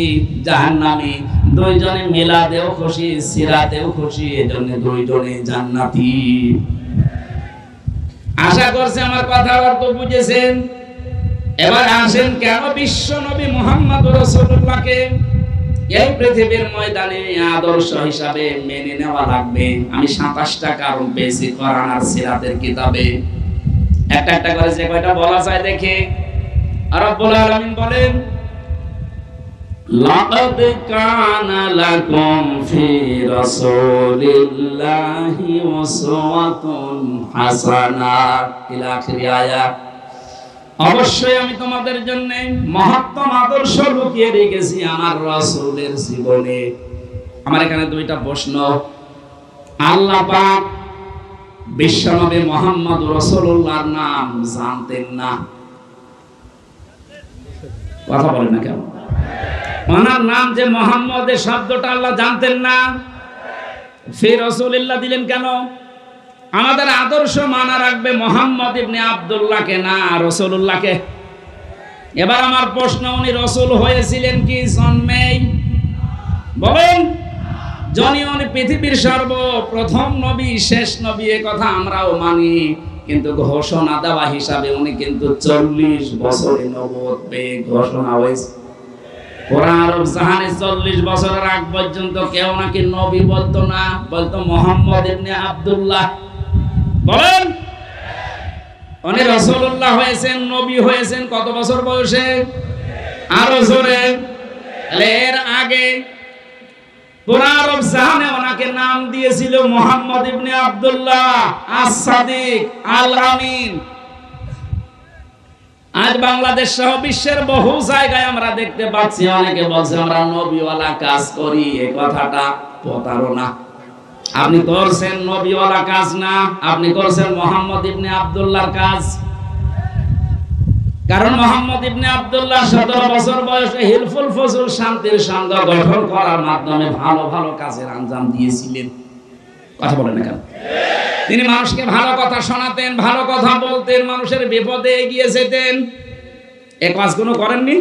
জাহান্নামী, দুইজনে মিলাদেও খুশি, সিরাতেও খুশি, এজন্য দুইজনে জান্নাতি। আশা করছি আমার কথা অর্থ বুঝেছেন। এবার আসেন, কেন বিশ্ব নবী মুহাম্মদ রাসূলুল্লাহকে এই পৃথিবীর ময়দানে আদর্শ হিসাবে মেনে নেওয়া লাগবে? আমি ২৭টা কারণ পেয়েছি কোরআন আর সিরাতের কিতাবে। একটা একটা করে যে কয়টা বলা যায় দেখে। রব্বুল আলামিন বলেন, লাকাদ কানা লাকুম ফি রাসূলিল্লাহি উসওয়াতুন হাসানাহ ইলা আখির আয়াত। অবশ্যই আমি তোমাদের জন্য মহত্তম আদর্শ লুকিয়ে রেখেছি আমার রাসূলের জীবনে। আমার এখানে দুইটা প্রশ্ন। আল্লাহ পাক বিশ্বনবী মুহাম্মদ রাসূলুল্লাহর নাম জানতেন না? কথা বলেন না কেন? ওনার নাম যে মুহাম্মদ, এই শব্দটা আল্লাহ জানতেন না? ফি রাসূলিল্লাহ দিলেন কেন? আমাদের আদর্শ মানা রাখবে মুহাম্মদ ইবনে আব্দুল্লাহকে, না রাসূলুল্লাহকে। এবার আমার প্রশ্ন, উনি রাসূল হয়েছিলেন কি জন্মেই? বলেন। যিনি উনি পৃথিবীর সর্বপ্রথম নবী, শেষ নবী, এ কথা আমরাও মানি, কিন্তু ঘোষণা দেওয়া হিসাবে উনি কিন্তু ৪০ বছরে নবুয়ত পেয়ে ঘোষণা হয়েছে। পুরা আরব জাহানে ৪০ বছরের আগ পর্যন্ত কেউ নাকি নবী বলতো না, বলতো মুহাম্মদ ইবনে আব্দুল্লাহ। বলেন। উনি রাসূলুল্লাহ হয়েছেন, নবী হয়েছেন কত বছর বয়সে? আরো জোরে। এর আগে পুরা আরব জাহানে ওনাকে নাম দিয়েছিল মুহাম্মদ ইবনে আব্দুল্লাহ আস-সাদিক আল আমিন। আজ বাংলাদেশ সহ বিশ্বের বহু জায়গায় আমরা দেখতে পাচ্ছি অনেকে বলছে আমরা নবীওয়ালা কাজ করি। এই কথাটা প্রতারণা। আপনি করছেন নবীওয়ালা কাজ না, আপনি করছেন মুহাম্মদ ইবনে আব্দুল্লাহর কাজ। কারণ মুহাম্মদ ইবনে আব্দুল্লাহ 17 বছর বয়সে হিলফুল ফজল শান্তির সংঘ গঠন করার মাধ্যমে ভালো ভালো কাজের আঞ্জাম দিয়েছিলেন। কথা বলেন না কেন? তিনি মানুষকে ভালো কথা শোনাতেন, ভালো কথা বলতেন, মানুষের বিপদে এগিয়ে যেতেন। এই কাজগুলো করেননি?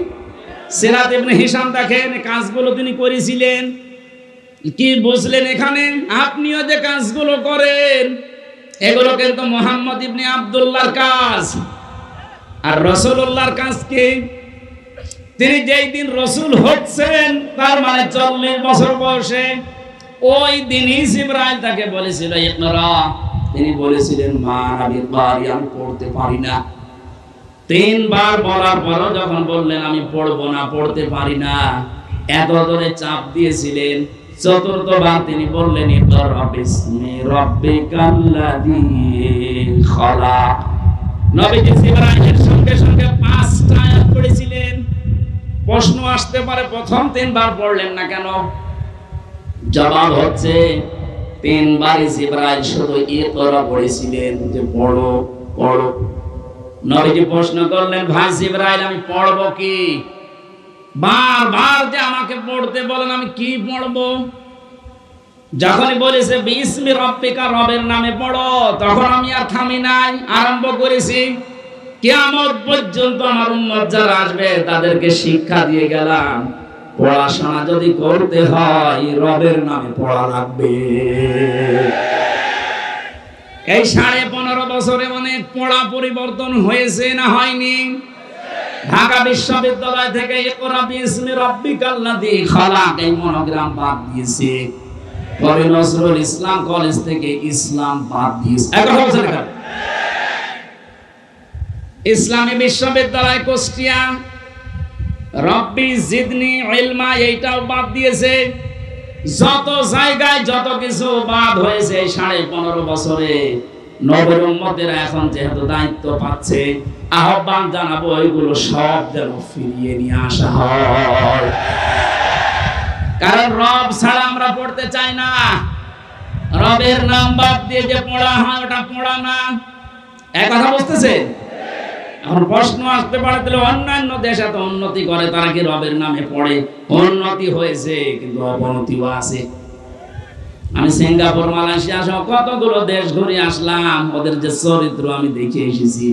সিরাত ইবনে হিশাম দেখেন কাজগুলো তিনি করেছিলেন। কি বুঝলেন এখানে? আপনিও যে কাজগুলো করেন এগুলো কিন্তু মুহাম্মদ ইবনে আব্দুল্লাহর কাজ। আর রাসূলুল্লাহর কাজ কি? তিনি যেই দিন রাসূল হচ্ছেন তার মানে 40 বছর বয়সে, ওই দিনই জিবরাইল তাকে বলেছিল ইকরা। তিনি বলেছিলেন মা আবি কারি, আমি পড়তে পারি না। 3 বার বলার পরও যখন বললেন আমি পড়বো না, পড়তে পারি না, এত ধরে চাপ দিয়েছিলেন। 4th বার তিনি বললেন ইকরা বিসমি রাব্বিকাল্লাযী খালাক। নবীজি জিবরাইলের সঙ্গে সঙ্গে 5টা আয়াত পড়েছিলেন। প্রশ্ন আসতে পারে প্রথম 3 বার পড়লেন না কেন? জবাব হচ্ছে 3 বারই জিবরাইল শুধু ইকরা পড়েছিলেন, যে পড়ো পড়ো। নবীজি প্রশ্ন করলেন ভাই জিবরাইল আমি পড়বো কি? বারবার যে আমাকে পড়তে বলেন, আমি কি পড়বো? যখনই বলেছে বিসমি রাব্বিকা, রবের নামে পড়ো, তখন আমি আর থামি নাই, আরম্ভ করেছি। কিয়ামত পর্যন্ত আমার উম্মত যারা আসবে তাদেরকে শিক্ষা দিয়ে গেলাম, পড়াশোনা যদি করতে হয় রবের নামে পড়া লাগবে। এই 15.5 বছরে অনেক পড়া পরিবর্তন হয়েছে না হয়নি? ঢাকা বিশ্ববিদ্যালয় থেকে ইকরা বিসমি রাব্বিকাল্লাযী খালাক এই মনোগ্রাম বাদ দিয়েছে। পরে নজরুল ইসলাম কলেজ থেকে ইসলাম বাদ দিয়েছে। ইসলামী বিশ্ববিদ্যালয় কুষ্টিয়া রব্বি জিদনি ইলমা এইটাও বাদ দিয়েছে। যত জায়গায় যত কিছু বাদ হয়েছে 15.5 বছরে, নবীর উম্মতেরা এখন যেহেতু দায়িত্ব পাচ্ছে, আহ্বান জানাবো এগুলো সব যেন ফিরিয়ে নিয়ে আসা হয়। কারণ রব ছাড়া আমরা পড়তে চাই না। রবের নাম বাদ দিয়ে যে পড়া হয় ওটা পড়া না। এক কথা বুঝতেছে? এখন প্রশ্ন আসতে পারে তাহলে অন্যান্য দেশ এত উন্নতি করে, তারা কি রবের নামে পড়ে? উন্নতি হয়েছে কিন্তু অবনতিও আছে। আমি সিঙ্গাপুর, মালয়েশিয়া সহ কতগুলো দেশ ঘুরে আসলাম, ওদের যে চরিত্র আমি দেখে এসেছি।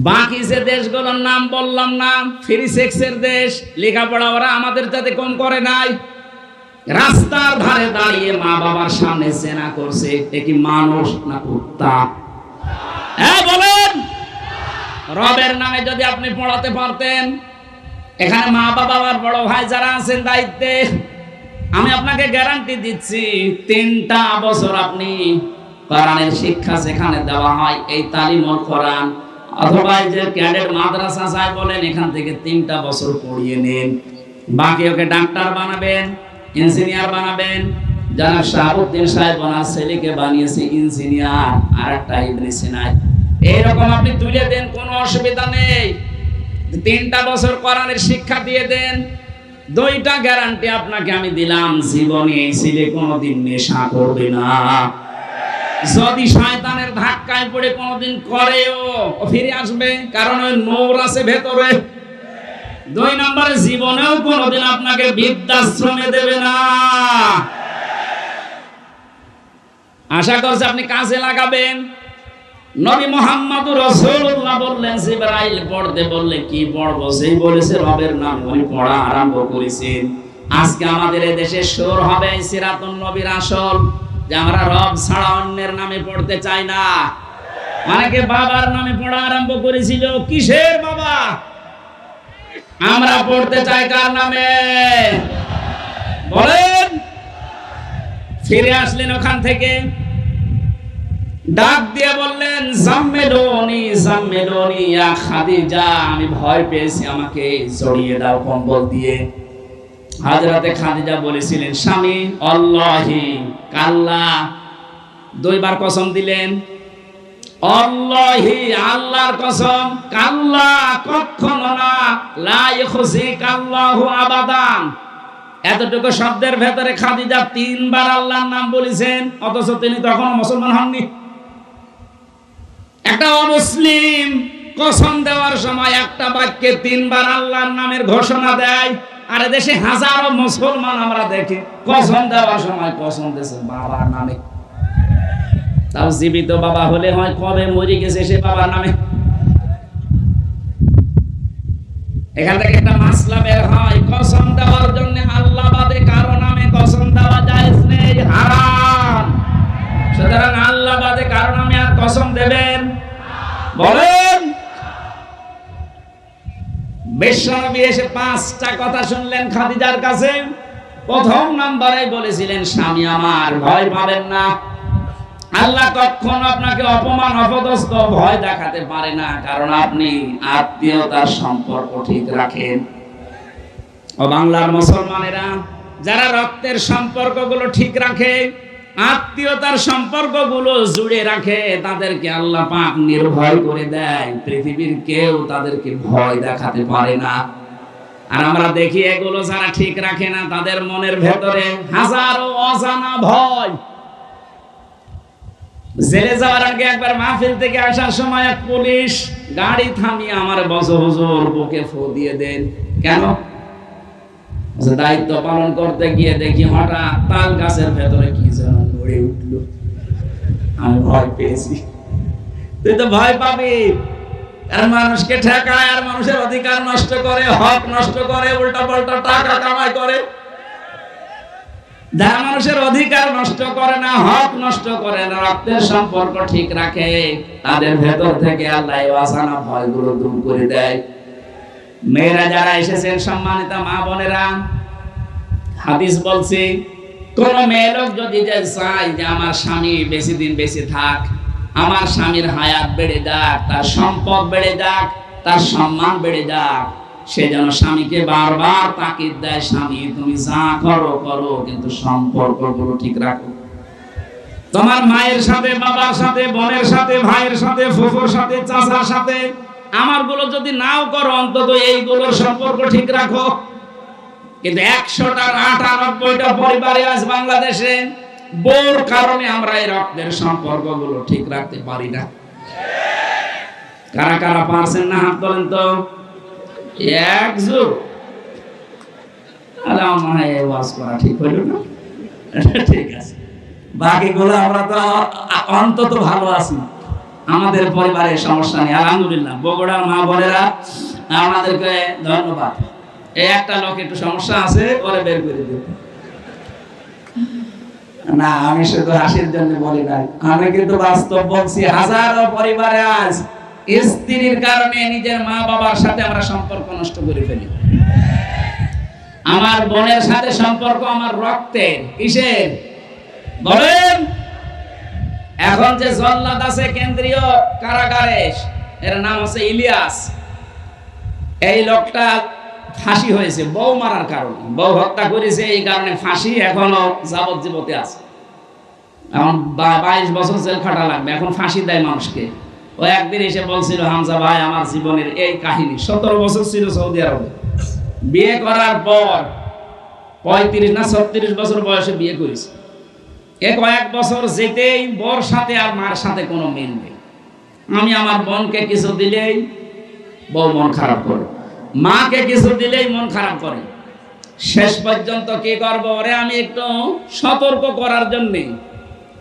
বাকি যে দেশগুলোর নাম বললাম না, ফ্রি সেক্সের দেশ, লেখাপড়া ওরা আমাদের যাতে কম করে নাই। রাস্তার ধারে দাঁড়িয়ে মা বাবার সামনে জেনা করছে, এ কি মানুষ না কুত্তা? হ্যাঁ বলেন। রবের নামে যদি আপনি পড়াতে পারতেন, এখানে মা বাবা আর বড় ভাই যারা আছেন দায়িত্বে, আমি আপনাকে গ্যারান্টি দিচ্ছি 3টা বছর আপনি কোরআনের শিক্ষা যেখানে দেওয়া হয়, এই তালিমুল কোরআন অথবা যে ক্যাডেট মাদ্রাসা চাই বলেন, এখান থেকে 3টা বছর পড়িয়ে নেন। বাকি ওকে ডাক্তার বানাবেন, ইঞ্জিনিয়ার বানাবেন। জানাব শাহাবুদ্দিন সাহেব ওনার ছেলেকে বানিয়েছে ইঞ্জিনিয়ার, আর একটা ইবনে সিনায়। এইরকম আপনি তুলে দেন, কোনো অসুবিধা নেই। 3টা বছর কোরআনের শিক্ষা দিয়ে দেন, 2টা গ্যারান্টি আপনাকে আমি দিলাম, জীবনে এই ছেলে কোনোদিন নেশা করবে না। যদি শয়তানের ধাক্কায় পড়ে কোনোদিন করেও, ও ফিরে আসবে, কারণ ওই নূর আছে ভেতরে। 2 নম্বরে জীবনেও কোনোদিন আপনাকে বৃদ্ধাশ্রমে দেবে না। আশা করছি আপনি কাজে লাগাবেন। নবী মুহাম্মদুর রাসূলুল্লাহ বললেন জিবরাইল পড়তে বললে কি পড়বো? সেই বলেছে রবের নাম, উনি পড়া আরম্ভ করেছেন। আজকে আমাদের এই দেশে শুরু হবে সিরাতুন নবীর আসল, যে আমরা রব ছাড়া অন্যের নামে পড়তে চাই না। অনেকে বাবার নামে পড়া আরম্ভ করেছিল। কিসের বাবা? আমরা পড়তে চাই কার নামে বলেন? ফিরে আসলেন ওখান থেকে, ডাক দিয়ে বললেন জাম্মেলুনি জাম্মেলুনি ইয়া খাদিজা, আমি ভয় পেয়েছি, আমাকে জড়িয়ে দাও কম্বল দিয়ে। হযরতে খাদিজা বলেছিলেন স্বামী আল্লাহি কাল্লা, 2 বার কসম দিলেন, আল্লাহি আল্লাহর কসম, কাল্লা কখনো না, লা ইখজিকাল্লাহু আবাদান। এতটুকু শব্দের ভেতরে খাদিজা 3 বার আল্লাহর নাম বলেছেন, অথচ তিনি তখন মুসলমান হননি। একটা অমুসলিম কসম দেওয়ার সময় একটা বাক্যে 3 বার আল্লাহর নামের ঘোষণা দেয়। আর দেশে হাজারো মুসলমান আমরা দেখি কসম দেওয়ার সময় কসম দিয়েছে বাবার নামে। তাও জীবিত বাবা হলে হয় কবে মরে গেছে সে বাবার নামে। এখান থেকে একটা মাসলা বের হয়, কসম দেওয়ার জন্য আল্লাহ বাদে কারো নামে কসম দেওয়া জায়েজ নেই, হারাম। সুতরাং আল্লাহ বাদে কারো নামে আর কসম দেবেন বলেন। বিশ্বনবী এসে 5টা কথা শুনলেন খাদিজার কাছে। প্রথম নম্বরে বলেছিলেন, স্বামী আমার ভয় পাবেন না, আল্লাহ কখনো আপনাকে অপমান অপদস্থ ভয় দেখাতে পারে না, কারণ আপনি আত্মীয়তার সম্পর্ক ঠিক রাখেন। ও বাংলার মুসলমানেরা, যারা রক্তের সম্পর্কগুলো ঠিক রাখে, আত্মীয়তার সম্পর্কগুলো জুড়ে রাখে, তাদেরকে আল্লাহ পাক নির্ভয় করে দেয়। পৃথিবীর কেউ তাদেরকে ভয় দেখাতে পারে না। আর আমরা দেখি এগুলো যারা ঠিক রাখে না, তাদের মনের ভেতরে হাজারো অজানা ভয়। জেলে যাওয়ার আগে একবার মাহফিল থেকে আসার সময় এক পুলিশ গাড়ি থামিয়ে আমার বসো হুজুর বুকে ফু দিয়ে দেন। কেন? দায়িত্ব পালন করতে গিয়ে দেখি হঠাৎ তাল গাছের ভেতরে কি যেন নড়ে উঠলো। আমি ভয় পেয়েছি। তুই তো ভয় পাবি, আর মানুষকে ঠেকায়, আর মানুষের অধিকার নষ্ট করে, হক নষ্ট করে, উল্টা পাল্টা টাকা কামাই করে। যারা মানুষের অধিকার নষ্ট করে না, হক নষ্ট করে না, রক্তের সম্পর্ক ঠিক রাখে, তাদের ভেতর থেকে আল্লাহ অজানা ভয়গুলো দূর করে দেয়। মেয়েরা যারা এসেছেন, সম্মানিত মা বোনেরা, হাদিস বলছে কোন মেয়ে লোক যদি চায় যে আমার স্বামী বেশি দিন বেঁচে থাক, আমার স্বামীর হায়াত বেড়ে যাক, তার সম্পদ বেড়ে যাক, তার সম্মান বেড়ে যাক, সে যেন স্বামীকে বারবার তাকিদ দেয়, স্বামী তুমি যা করো করো, কিন্তু সম্পর্কগুলো ঠিক রাখো। তোমার মায়ের সাথে, বাবার সাথে, বোনের সাথে, ভাইয়ের সাথে, ফুফুর সাথে, চাচার সাথে আমারগুলো যদি নাও করো, অন্তত এইগুলোর সম্পর্ক ঠিক রাখো। কিন্তু 100টার 98টা পরিবারে আজ বাংলাদেশে বউর কারণে আমরা এই রক্তের সম্পর্কগুলো ঠিক রাখতে পারি না। কারা কারা পারছেন না হাত তোলেন তো। একজোট আমার মনে হয় ওয়াজ করা ঠিক হইল না। ঠিক আছে, বাকিগুলো আমরা তো অন্তত ভালো আছি, আমাদের পরিবারের সমস্যা নেই আলহামদুলিল্লাহ। বগুড়ার মা বোনেরা আমাদেরকে ধন্যবাদ। এই একটা লোক একটু সমস্যা আছে, ওরে বের করে দিও না। আমি শুধু হাসির জন্য বলি নাই, আমি কিন্তু বাস্তব বলছি। হাজারো পরিবারে আজ স্ত্রীর কারণে নিজের মা বাবার সাথে আমরা সম্পর্ক নষ্ট করে ফেলি। আমার বোনের সাথে সম্পর্ক আমার রক্তের, কিসের বলেন? এখন যে জল্লাদ আছে কেন্দ্রীয় কারাগারে, এর নাম হচ্ছে ইলিয়াস। এই লোকটা ফাঁসি হয়েছে বউ মারার কারণে, বউ হত্যা করেছে, এই কারণে ফাঁসি, এখনো যাবজ্জীবতে আছে। এখন 22 বছর জেল খাটা লাগবে, এখন ফাঁসি দেয় মানুষকে। ও একদিন এসে বলছিল, হামজা ভাই আমার জীবনের এই কাহিনী। 17 বছর ছিল সৌদি আরবে, বিয়ে করার পর 35 না 36 বছর বয়সে বিয়ে করেছে। কয়েক বছর যেতেই বর সাথে আর মার সাথে কোনো মিল নেই। আমি আমার বোনকে কিছু দিলেই বউ মন খারাপ করে, মাকে কিছু দিলেই মন খারাপ করে। শেষ পর্যন্ত কি করবো, ওরে আমি একটু সতর্ক করার জন্য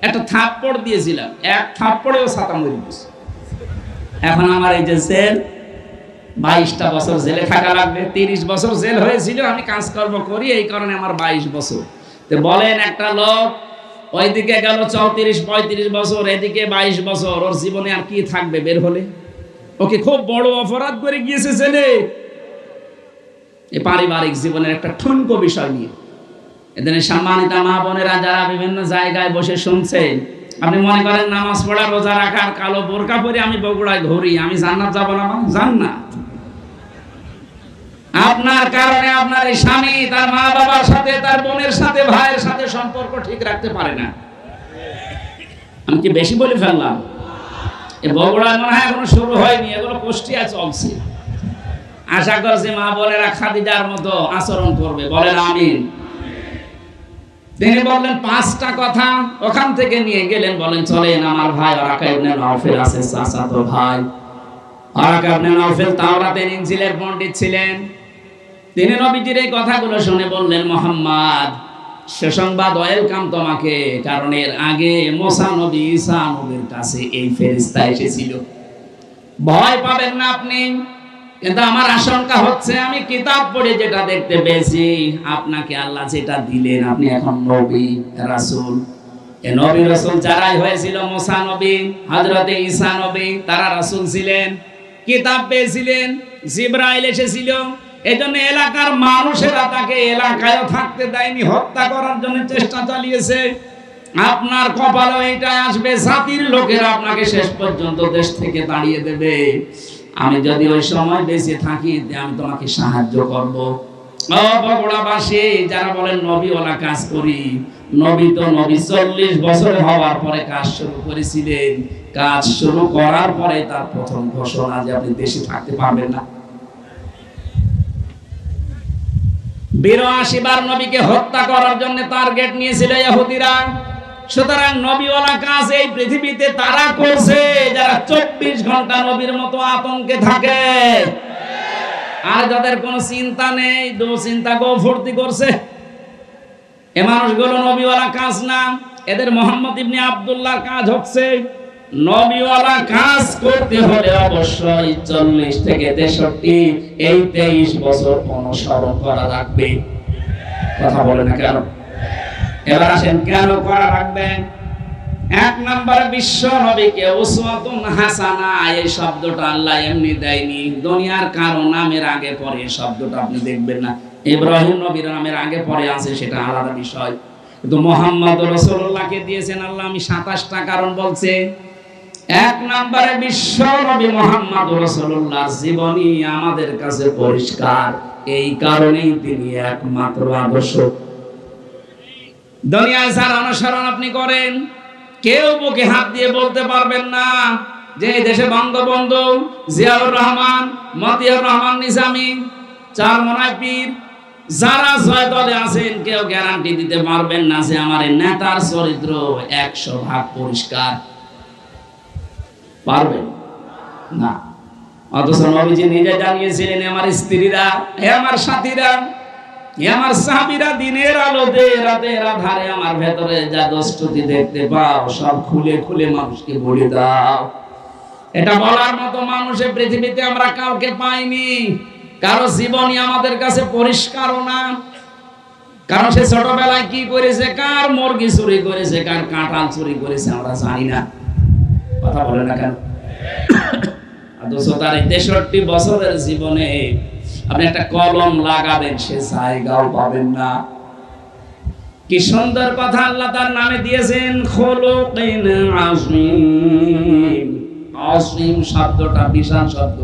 একটা থাপ্পড় দিয়েছিলাম, এক থাপ্পড়েও ছাতা মরে গেছে। এখন আমার এই যে জেল, 22টা বছর জেলে থাকা লাগবে। 30 বছর জেল হয়েছিল, আমি কাজকর্ম করি, এই কারণে আমার 22 বছর। তো বলেন, একটা লোক ওইদিকে গেল 34-35 বছর, এদিকে 22 বছর, ওর জীবনে আর কি থাকবে বের হলে? ওকে খুব বড় অপরাধ করে গিয়েছে জেলে। এই পারিবারিক জীবনের একটা ঠুনকো বিষয় নিয়ে এদের সম্মানিত মা বোনেরা যারা বিভিন্ন জায়গায় বসে শুনছেন, আপনি মনে করেন নামাজ পড়া, রোজা রাখার, কালো বোরকা পরে আমি বগুড়ায় ঘুরি, আমি জান্নাত যাব না? জান্নাত আপনার কারণে আপনার এই স্বামী তার মা বাবার সাথে, তার বোনের সাথে, ভাইয়ের সাথে সম্পর্ক ঠিক রাখতে পারে না। আমি কি বেশি বলে ফেললাম? এই বগুড়ায় মনে হয় এখনো শুরু হয়নি, এগুলো কুষ্টিয়া চলছে। আশা করছি মা বোনেরা খাদিজার মতো আচরণ করবে, বলেন আমিন। তিনি বললেন 5টা কথা, ওখান থেকে নিয়ে গেলেন, বলেন চলেন আমার ভাই ওরাকা ইবনে নাওফেল আছে, চাচাতো ভাই ওরাকা ইবনে নাওফেল তাওরাতের ইনজিলের পণ্ডিত ছিলেন। তিনি নবীজির এই কথাগুলো শুনে বললেন, মুহাম্মদ সুসংবাদ, ওয়েলকাম তোমাকে, কারণ এর আগে মুসা নবী ঈসা নবীর কাছে এই ফেরেশতা এসেছিল, ভয় পাবেন না আপনি। কিন্তু আমার আশঙ্কা হচ্ছে, আমি কিতাব পড়ে যেটা দেখতে পেয়েছি, আপনাকে আল্লাহ যেটা দিলেন, আপনি এখন নবী রাসূল। এই নবী রাসূল যারাই হয়েছিল, মুসা নবী, হযরতে ঈসা নবী, তারা রাসূল ছিলেন, কিতাব পেয়েছিলেন, জিবরাইল এসেছিল। এজন্য এলাকার মানুষেরা তাকে এলাকায় থাকতে দেয়নি, হত্যা করার জন্য চেষ্টা চালিয়েছে। আপনার কপালে এটাই আসবে, জাতির লোকেরা আপনাকে শেষ পর্যন্ত দেশ থেকে তাড়িয়ে দেবে। আমি যদি ওই সময় বেঁচে থাকি, আমি তোমাকে সাহায্য করব। ও বগুড়াবাসী যারা বলেন নবীওয়ালা কাজ করি, নবী তো নবী 40 বছর হওয়ার পরে কাজ শুরু করেছিলেন। কাজ শুরু করার পরে তার প্রথম ঘোষণা যে আপনি দেশে থাকতে পারবেন না। 82 বার নবীকে হত্যা করার জন্য টার্গেট নিয়েছিল ইহুদিরা। সুতরাং নবীওয়ালা কাজ এই পৃথিবীতে তারা করছে যারা 24 ঘন্টা নবীর মতো আতঙ্কে থাকে, আর যাদের কোনো চিন্তা নেই, দুশ্চিন্তা ফুর্তি করছে, এ মানুষগুলো নবীওয়ালা কাজ না। এদের মোহাম্মদ ইবনে আব্দুল্লাহর কাজ হচ্ছে নবীওয়ালা কাজ করতে হলে অবশ্যই 40 থেকে 63 এই 23 বছর অনুসরণ করা লাগবে। কথা বলে না কেন? এবার আসেন কেন করা রাখবেন। 1 নম্বরে বিশ্ব নবীকে উসওয়াতুন হাসানা, এই শব্দটা আল্লাহ এমনি দেয়নি, দুনিয়ার কারো নামের আগে পরে এই শব্দটা আপনি দেখবেন না। ইব্রাহিম নবীর নামের আগে পরে আছে, সেটা আলাদা বিষয়, কিন্তু মুহাম্মদ রাসূলুল্লাহকে দিয়েছেন আল্লাহ। আমি 27টা কারণ বলছি। 1 নম্বরে বিশ্ব নবী মুহাম্মদ রাসূলুল্লাহর জীবনী আমাদের কাছে পরিষ্কার, এই কারণেই তিনি একমাত্র আদর্শ। দুনিয়ায় যার অনুসরণ আপনি করেন, কেউ বুকে হাত দিয়ে বলতে পারবেন না যে এই দেশে বঙ্গবন্ধু, জিয়াউর রহমান, মতিউর রহমান নিজামী, চারমোনাই পীর, যারা জয় দলে আছেন, কেউ গ্যারান্টি দিতে পারবেন না যে আমার এই নেতার চরিত্র 100% পরিষ্কার। পারবেন না। অথচ নবীজি নিজে জানিয়েছিলেন, আমার স্ত্রীরা, হে আমার সাথীরা, আমার সাহাবীরা, দিনের আলোতে রাতের আধারে আমার ভেতরে যা দোষত্রুটি দেখতে পাও সব খুলে খুলে মানুষকে বলে দাও। এটা বলার মতো মানুষের পৃথিবীতে আমরা কাউকে পাইনি। কারো জীবনী আমাদের কাছে পরিষ্কারও না, কারণ সে ছোটবেলায় কি করেছে, কার মুরগি চুরি করেছে, কার কাঁঠাল চুরি করেছে আমরা জানি না। কথা বলে না কেন? অথচ তার 63 বছরের জীবনে আপনি একটা কলম লাগাবেন, সে জায়গাও পাবেন না। কি সুন্দর কথা আল্লাহ তার নামে দিয়েছেন, খুলুকিন আযীম। আযীম শব্দটা বিশাল শব্দ।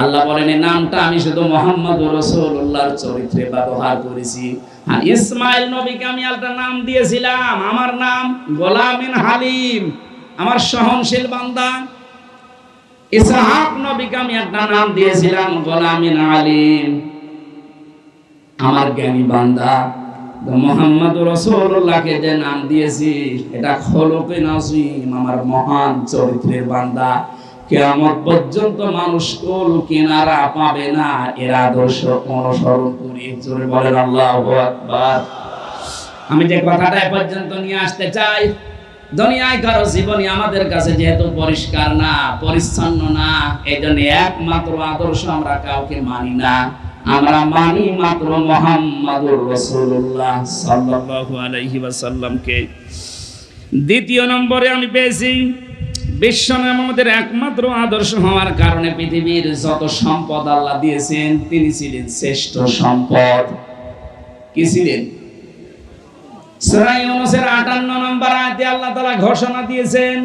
আল্লাহ বলেন এই নামটা আমি শুধু মুহাম্মদুর রাসূলুল্লাহর চরিত্রে ব্যবহার করেছি। আর ইসমাইল নবীকে আমি একটা নাম দিয়েছিলাম, আমার নাম গোলামিন হালিম, আমার সহনশীল বান্দা। ইসহাক নবীকে আমি একটা নাম দিয়েছিলাম গোলামিন আলিম, আমার জ্ঞানী বান্দা। মুহাম্মদুর রাসূলুল্লাহকে যে নাম দিয়েছি, এটা খুলুকিন আযীম, আমার মহান চরিত্রের বান্দা। কিয়ামত পর্যন্ত মানুষ কুল কিনারা পাবে না এর আদর্শ অনুসরণ করে। জোরে বলেন আল্লাহু আকবার। আমি যে কথাটা এ পর্যন্ত নিয়ে আসতে চাই, দুনিয়ায় কারো জীবনী আমাদের কাছে যেহেতু পরিষ্কার না, পরিচ্ছন্ন না, এজন্য একমাত্র আদর্শ আমরা কাউকে মানি না। আমরা মানি মাত্র মুহাম্মদুর রাসূলুল্লাহ সাল্লাল্লাহু আলাইহি ওয়াসাল্লামকে। দ্বিতীয় নম্বরে আমি পেয়েছি বিশ্বনবী আমাদের একমাত্র আদর্শ হওয়ার কারণে পৃথিবীর যত সম্পদ আল্লাহ দিয়েছেন, তিনি ছিলেন শ্রেষ্ঠ সম্পদ। কি ছিলেন? সূরা ইউনূসের 58 নম্বর আয়াতে আল্লাহ তাআলা ঘোষণা দিয়েছেন,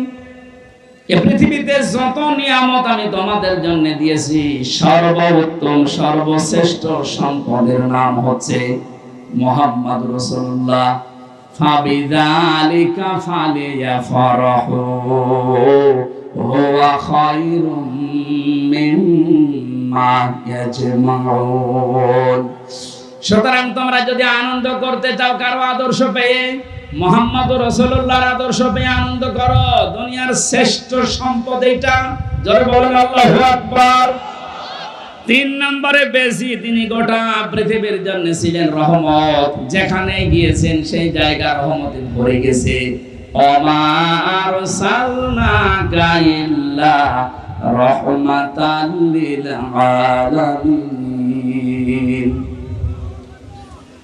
এই পৃথিবীতে যত নিয়ামত আমি তোমাদের জন্য দিয়েছি, সর্বোত্তম সর্বশ্রেষ্ঠ সম্পদের নাম হচ্ছে মুহাম্মদুর রাসূলুল্লাহ। ফাবিযালিকা ফালিয়াফরাহু হুয়া খায়রুম মিম্মা ইয়াজমাউন। সুতরাং তোমরা যদি আনন্দ করতে চাও কারো আদর্শ পেয়ে, মুহাম্মদুর রাসূলুল্লাহর আদর্শ পেয়ে আনন্দ করো। দুনিয়ার শ্রেষ্ঠ সম্পদ এটা। জোরে বলেন আল্লাহু আকবার। 3 নম্বরে বেশি, তিনি গোটা পৃথিবীর জন্য ছিলেন রহমত। যেখানে গিয়েছেন সেই জায়গা রহমতে ভরে গেছে। ওমা আরসালনাকা ইল্লা রাহমাতাল লিল আলামিন।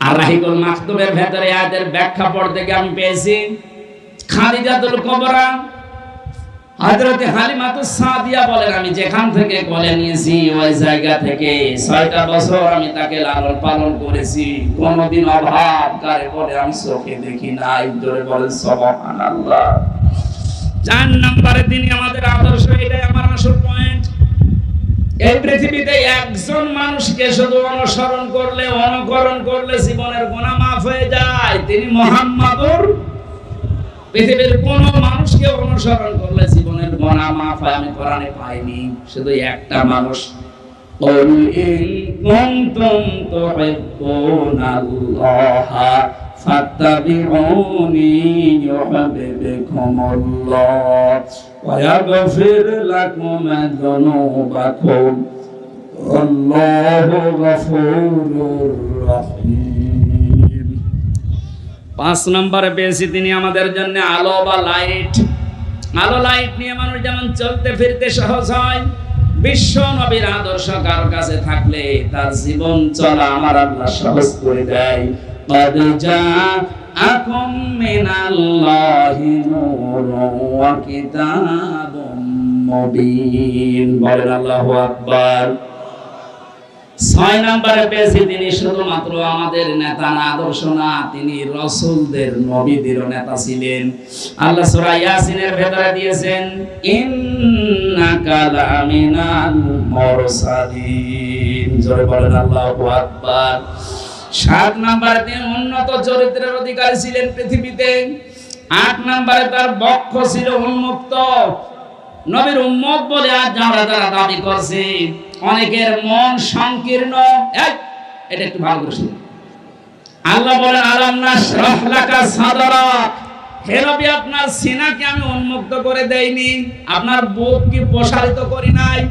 আর রাহিকুল মাকতুবের ভেতরে আয়াতের ব্যাখ্যা পড়তে গিয়ে আমি পেয়েছি খাদিজাতুল কুবরা হযরতে হালিমাতুস সাদিয়া বলেন, আমি যেখান থেকে কোলে নিয়েছি ওই জায়গা থেকে 6টা বছর আমি তাকে লালন পালন করেছি, কোনোদিন অভাব কারে বলে আমি চোখে দেখি নাই। জোরে বলেন সুবহানাল্লাহ। 4 নম্বরে তিনি আমাদের আদর্শ, এটাই আমার আসল পয়েন্ট। এই পৃথিবীতে একজন মানুষকে শুধু অনুসরণ করলে, অনুকরণ করলে জীবনের গুনাহ মাফ হয়ে যায়, তিনি মুহাম্মাদুর। পৃথিবীর কোন মানুষকে অনুসরণ করলে জীবনের গুনাহ মাফ হয় আমি কোরআনে পাইনি, শুধু একটা মানুষ। কুল ইন কুনতুম তুহিব্বুনাল্লাহা ফাত্তাবিউনি ইউহিব্বুকুমুল্লাহ ওয়া ইয়াগফির লাকুম যুনুবাকুম আল্লাহু গফুরুর রহিম। 5 নম্বরে পেয়েছি তিনি আমাদের জন্য আলো বা লাইট। আলো লাইট নিয়ে মানুষ যেমন চলতে ফিরতে সহজ হয়, বিশ্ব নবীর আদর্শ কারো কাছে থাকলে তার জীবন চলা আমার আল্লাহ সহজ করে দেয়। قد جاءكم من الله نور وكتاب مبين বলেন আল্লাহু আকবার। 6 নম্বরে পেয়েছি তিনি শুধুমাত্র আমাদের নেতা না, আদর্শ না, তিনি রাসূলদের নবীদেরও নেতা ছিলেন। আল্লাহ সূরা ইয়াসিনের ভেতরে দিয়েছেন ইন্নাকা লামিনাল মুরসালিন। জোরে বলেন আল্লাহু আকবার। 7 নম্বরে তিনি উন্নত চরিত্রের অধিকারী ছিলেন পৃথিবীতে। 8 নম্বরে তার বক্ষ ছিল উন্মুক্ত। নবীর উম্মত বলে আজ আমরা যারা দাবি করছি, অনেকের মন সংকীর্ণ। এটা একটু ভালো করে শুনুন। আল্লাহ বলেন আলাম নাশরাহ লাকা সাদরাক, হে নবী আপনার সিনাকে আমি উন্মুক্ত করে দেইনি, আপনার বুক কি প্রসারিত করি নাই?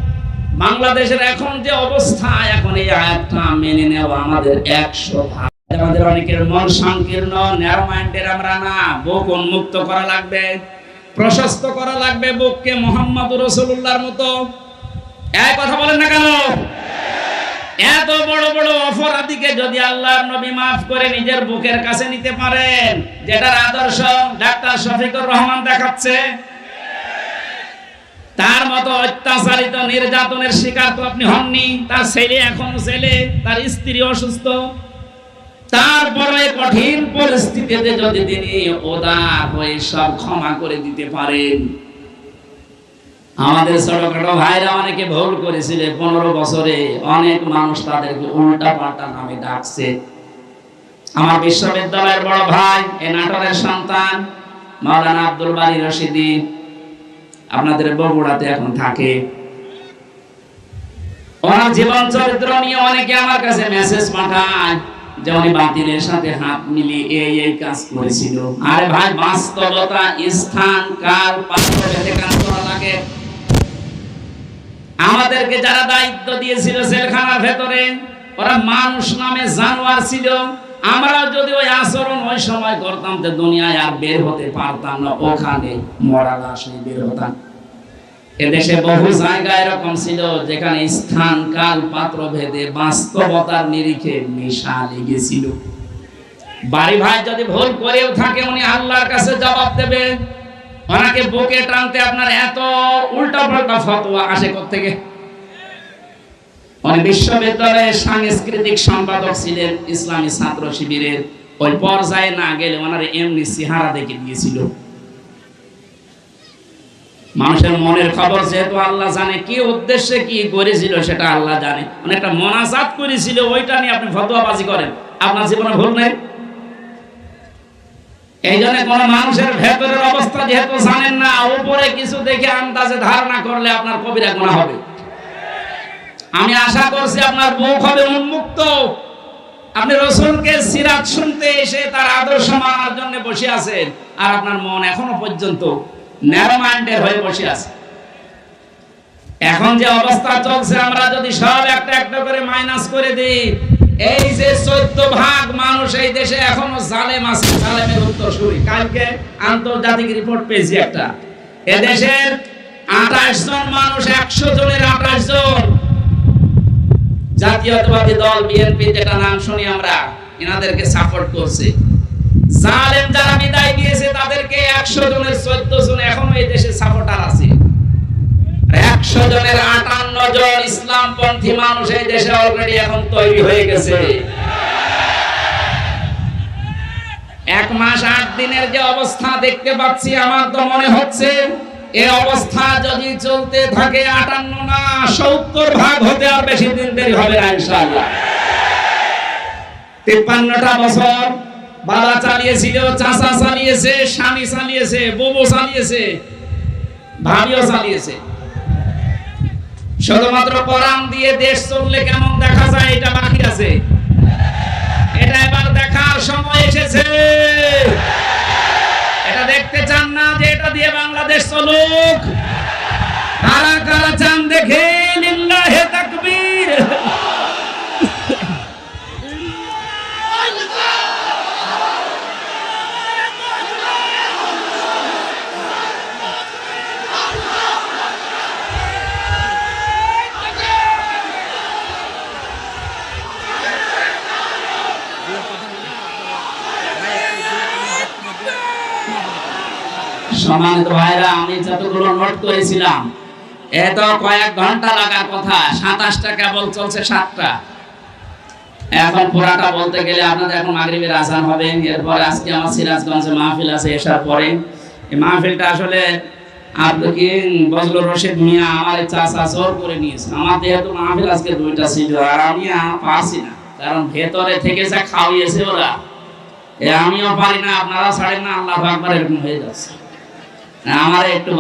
বাংলাদেশের এখন যে অবস্থা, এখন এই আয়াতটা মেনে নেওয়া আমাদের 100 ভাগ। আমাদের অনেকের মন সংকীর্ণ, ন্যারো মাইন্ডের আমরা না। বুক উন্মুক্ত করা লাগবে, প্রশস্ত করা লাগবে বুককে মুহাম্মদুর রাসূলুল্লাহর মতো। এই কথা বলেন না কেন? এত বড় বড় অপরাধীকে যদি আল্লাহর নবী মাফ করে নিজের বুকের কাছে নিতে পারেন, যেটার আদর্শ ডাক্তার শফিকুর রহমান দেখাচ্ছে, তার মতো অত্যাচারিত নির্যাতনের শিকার তো আপনি হননি। তার ছেলে এখনো ছেলে, তার স্ত্রী অসুস্থ, তারপরে কঠিন পরিস্থিতিতে যদি তিনি উদার হয়ে সব ক্ষমা করে দিতে পারেন। আমাদের ছোটখাটো ভাইরা অনেকে ভুল করেছিল, 15 বছরে অনেক মানুষ তাদেরকে উল্টা পাল্টা নামে ডাকছে। আমার বিশ্ববিদ্যালয়ের বড় ভাই, এই নাটোরের সন্তান মাওলানা আব্দুল বারী রশিদি, আপনাদের বগুড়াতে এখন থাকে। ওনার জীবন চরিত্র নিয়ে অনেকে আমার কাছে মেসেজ পাঠায় যে উনি বাতিলের সাথে হাত মিলিয়ে এই কাজ করেছিল। আরে ভাই, বাস্তবতা, স্থান, কাল, পাত্র ভেদে কাজ করা লাগে। আমাদেরকে যারা দায়িত্ব দিয়েছিল জেলখানার ভেতরে, ওরা মানুষ নামে জানোয়ার ছিল। আমরা যদি ওই আচরণ ওই সময় করতাম তো দুনিয়ায় আর বের হতে পারতাম না, ওখানে মরা লাশ নিয়ে বের হতাম। এদেশে বহু জায়গা এরকম ছিল যেখানে স্থান, কাল, পাত্র ভেদে বাস্তবতার নিরিখে মিশা লেগেছিল। বাড়ি ভাই যদি ভুল করেও থাকে, উনি আল্লাহর কাছে জবাব দেবে। ওনাকে বুকে টানতে আপনার এত উল্টা পাল্টা ফতোয়া আসে কোত্থেকে? উনি বিশ্ববিদ্যালয়ের সাংস্কৃতিক সম্পাদক ছিলেন ইসলামী ছাত্র শিবিরের। ওই পর্যায়ে না গেলে ওনার এমনি চেহারা দেখে দিয়েছিল। মানুষের মনের খবর যেহেতু আল্লাহ জানে, কি উদ্দেশ্যে কি করেছিল সেটা আল্লাহ জানে। অনেকটা মোনাজাত করেছিল, ওইটা নিয়ে আপনি ফতোয়াবাজি করেন, আপনার জীবনে ভুল নেই। এই জন্য কোন মানুষের ভেতরের অবস্থা যেহেতু জানেন না, উপরে কিছু দেখে আন্দাজে ধারণা করলে আপনার কবিরা গুনাহ হবে। আমি আশা করছি আপনার বুক হবে উন্মুক্ত, আপনি রাসূলকে সিরাত শুনতে এসে তার আদর্শ মানার জন্য বসে আছেন, আর আপনার মন এখনো পর্যন্ত ন্যারো মাইন্ডের হয়ে বসে আছে। এখন যে অবস্থা চলছে, আমরা যদি সব একটা একটা করে মাইনাস করে দিই, এই যে 14 ভাগ মানুষ এই দেশে এখনো জালেম আছে, জালেমের উত্তরসূরি। কালকে আন্তর্জাতিক রিপোর্ট পেয়েছি একটা, এদেশের 28 জন মানুষ, 100 জনের 28 জন জাতীয়তাবাদী দল বিএনপি, যেটা নাম শুনি আমরা, এনাদেরকে সাপোর্ট করছে। জালেম যারা বিদায় দিয়েছে তাদেরকে 100 জনের 14 জন এখনো এই দেশে সাপোর্টার আছে। 100 জনের 58 জন ইসলামপন্থী মানুষ এই দেশে অলরেডি এখন তৈরি হয়ে গেছে। 1 মাস 8 দিনের যে অবস্থা দেখতে পাচ্ছি, আমার তো মনে হচ্ছে এই অবস্থা যদি চলতে থাকে 58 না 70 ভাগ হতে আর বেশি দিন দেরি হবে না ইনশাআল্লাহ। 53টা বছর বাবা চালিয়েছিল, চাচা চালিয়েছে, স্বামী চালিয়েছে, বুবু চালিয়েছে, ভাবিও চালিয়েছে। শুধুমাত্র কোরআন দিয়ে দেশ চললে কেমন দেখা যায় এটা বাকি আছে। এটা এবার দেখার সময় এসেছে। এটা দেখতে চান না যে এটা দিয়ে বাংলাদেশ চলুক? কারা কারা চান দেখে? লিল্লাহে তাকবীর। সম্মানিত ভাইরা, আমি যতগুলো নোট করেছিলাম এত কয়েক ঘন্টা লাগার কথা, 27টা কেবল চলছে, 7টা। এখন পুরাটা বলতে গেলে আপনাদের এখন মাগরিবের আজান হবে, এরপর আজকে আমার সিরাজগঞ্জে মাহফিল আছে এসার পরে। এই মাহফিলটা আসলে আব্দুল বজলুর রশিদ মিয়া আমার চাচা জোর করে নিয়েছে। আমার যেহেতু মাহফিল আজকে 2টা ছিল, আর আমি পারছি না, কারণ ভেতরে থেকে যা খাওয়িয়েছে ওরা, আমিও পারি না, আপনারা ছাড়েন না, আল্লাহু আকবার, এরকম হয়ে যাচ্ছে। আমার একটু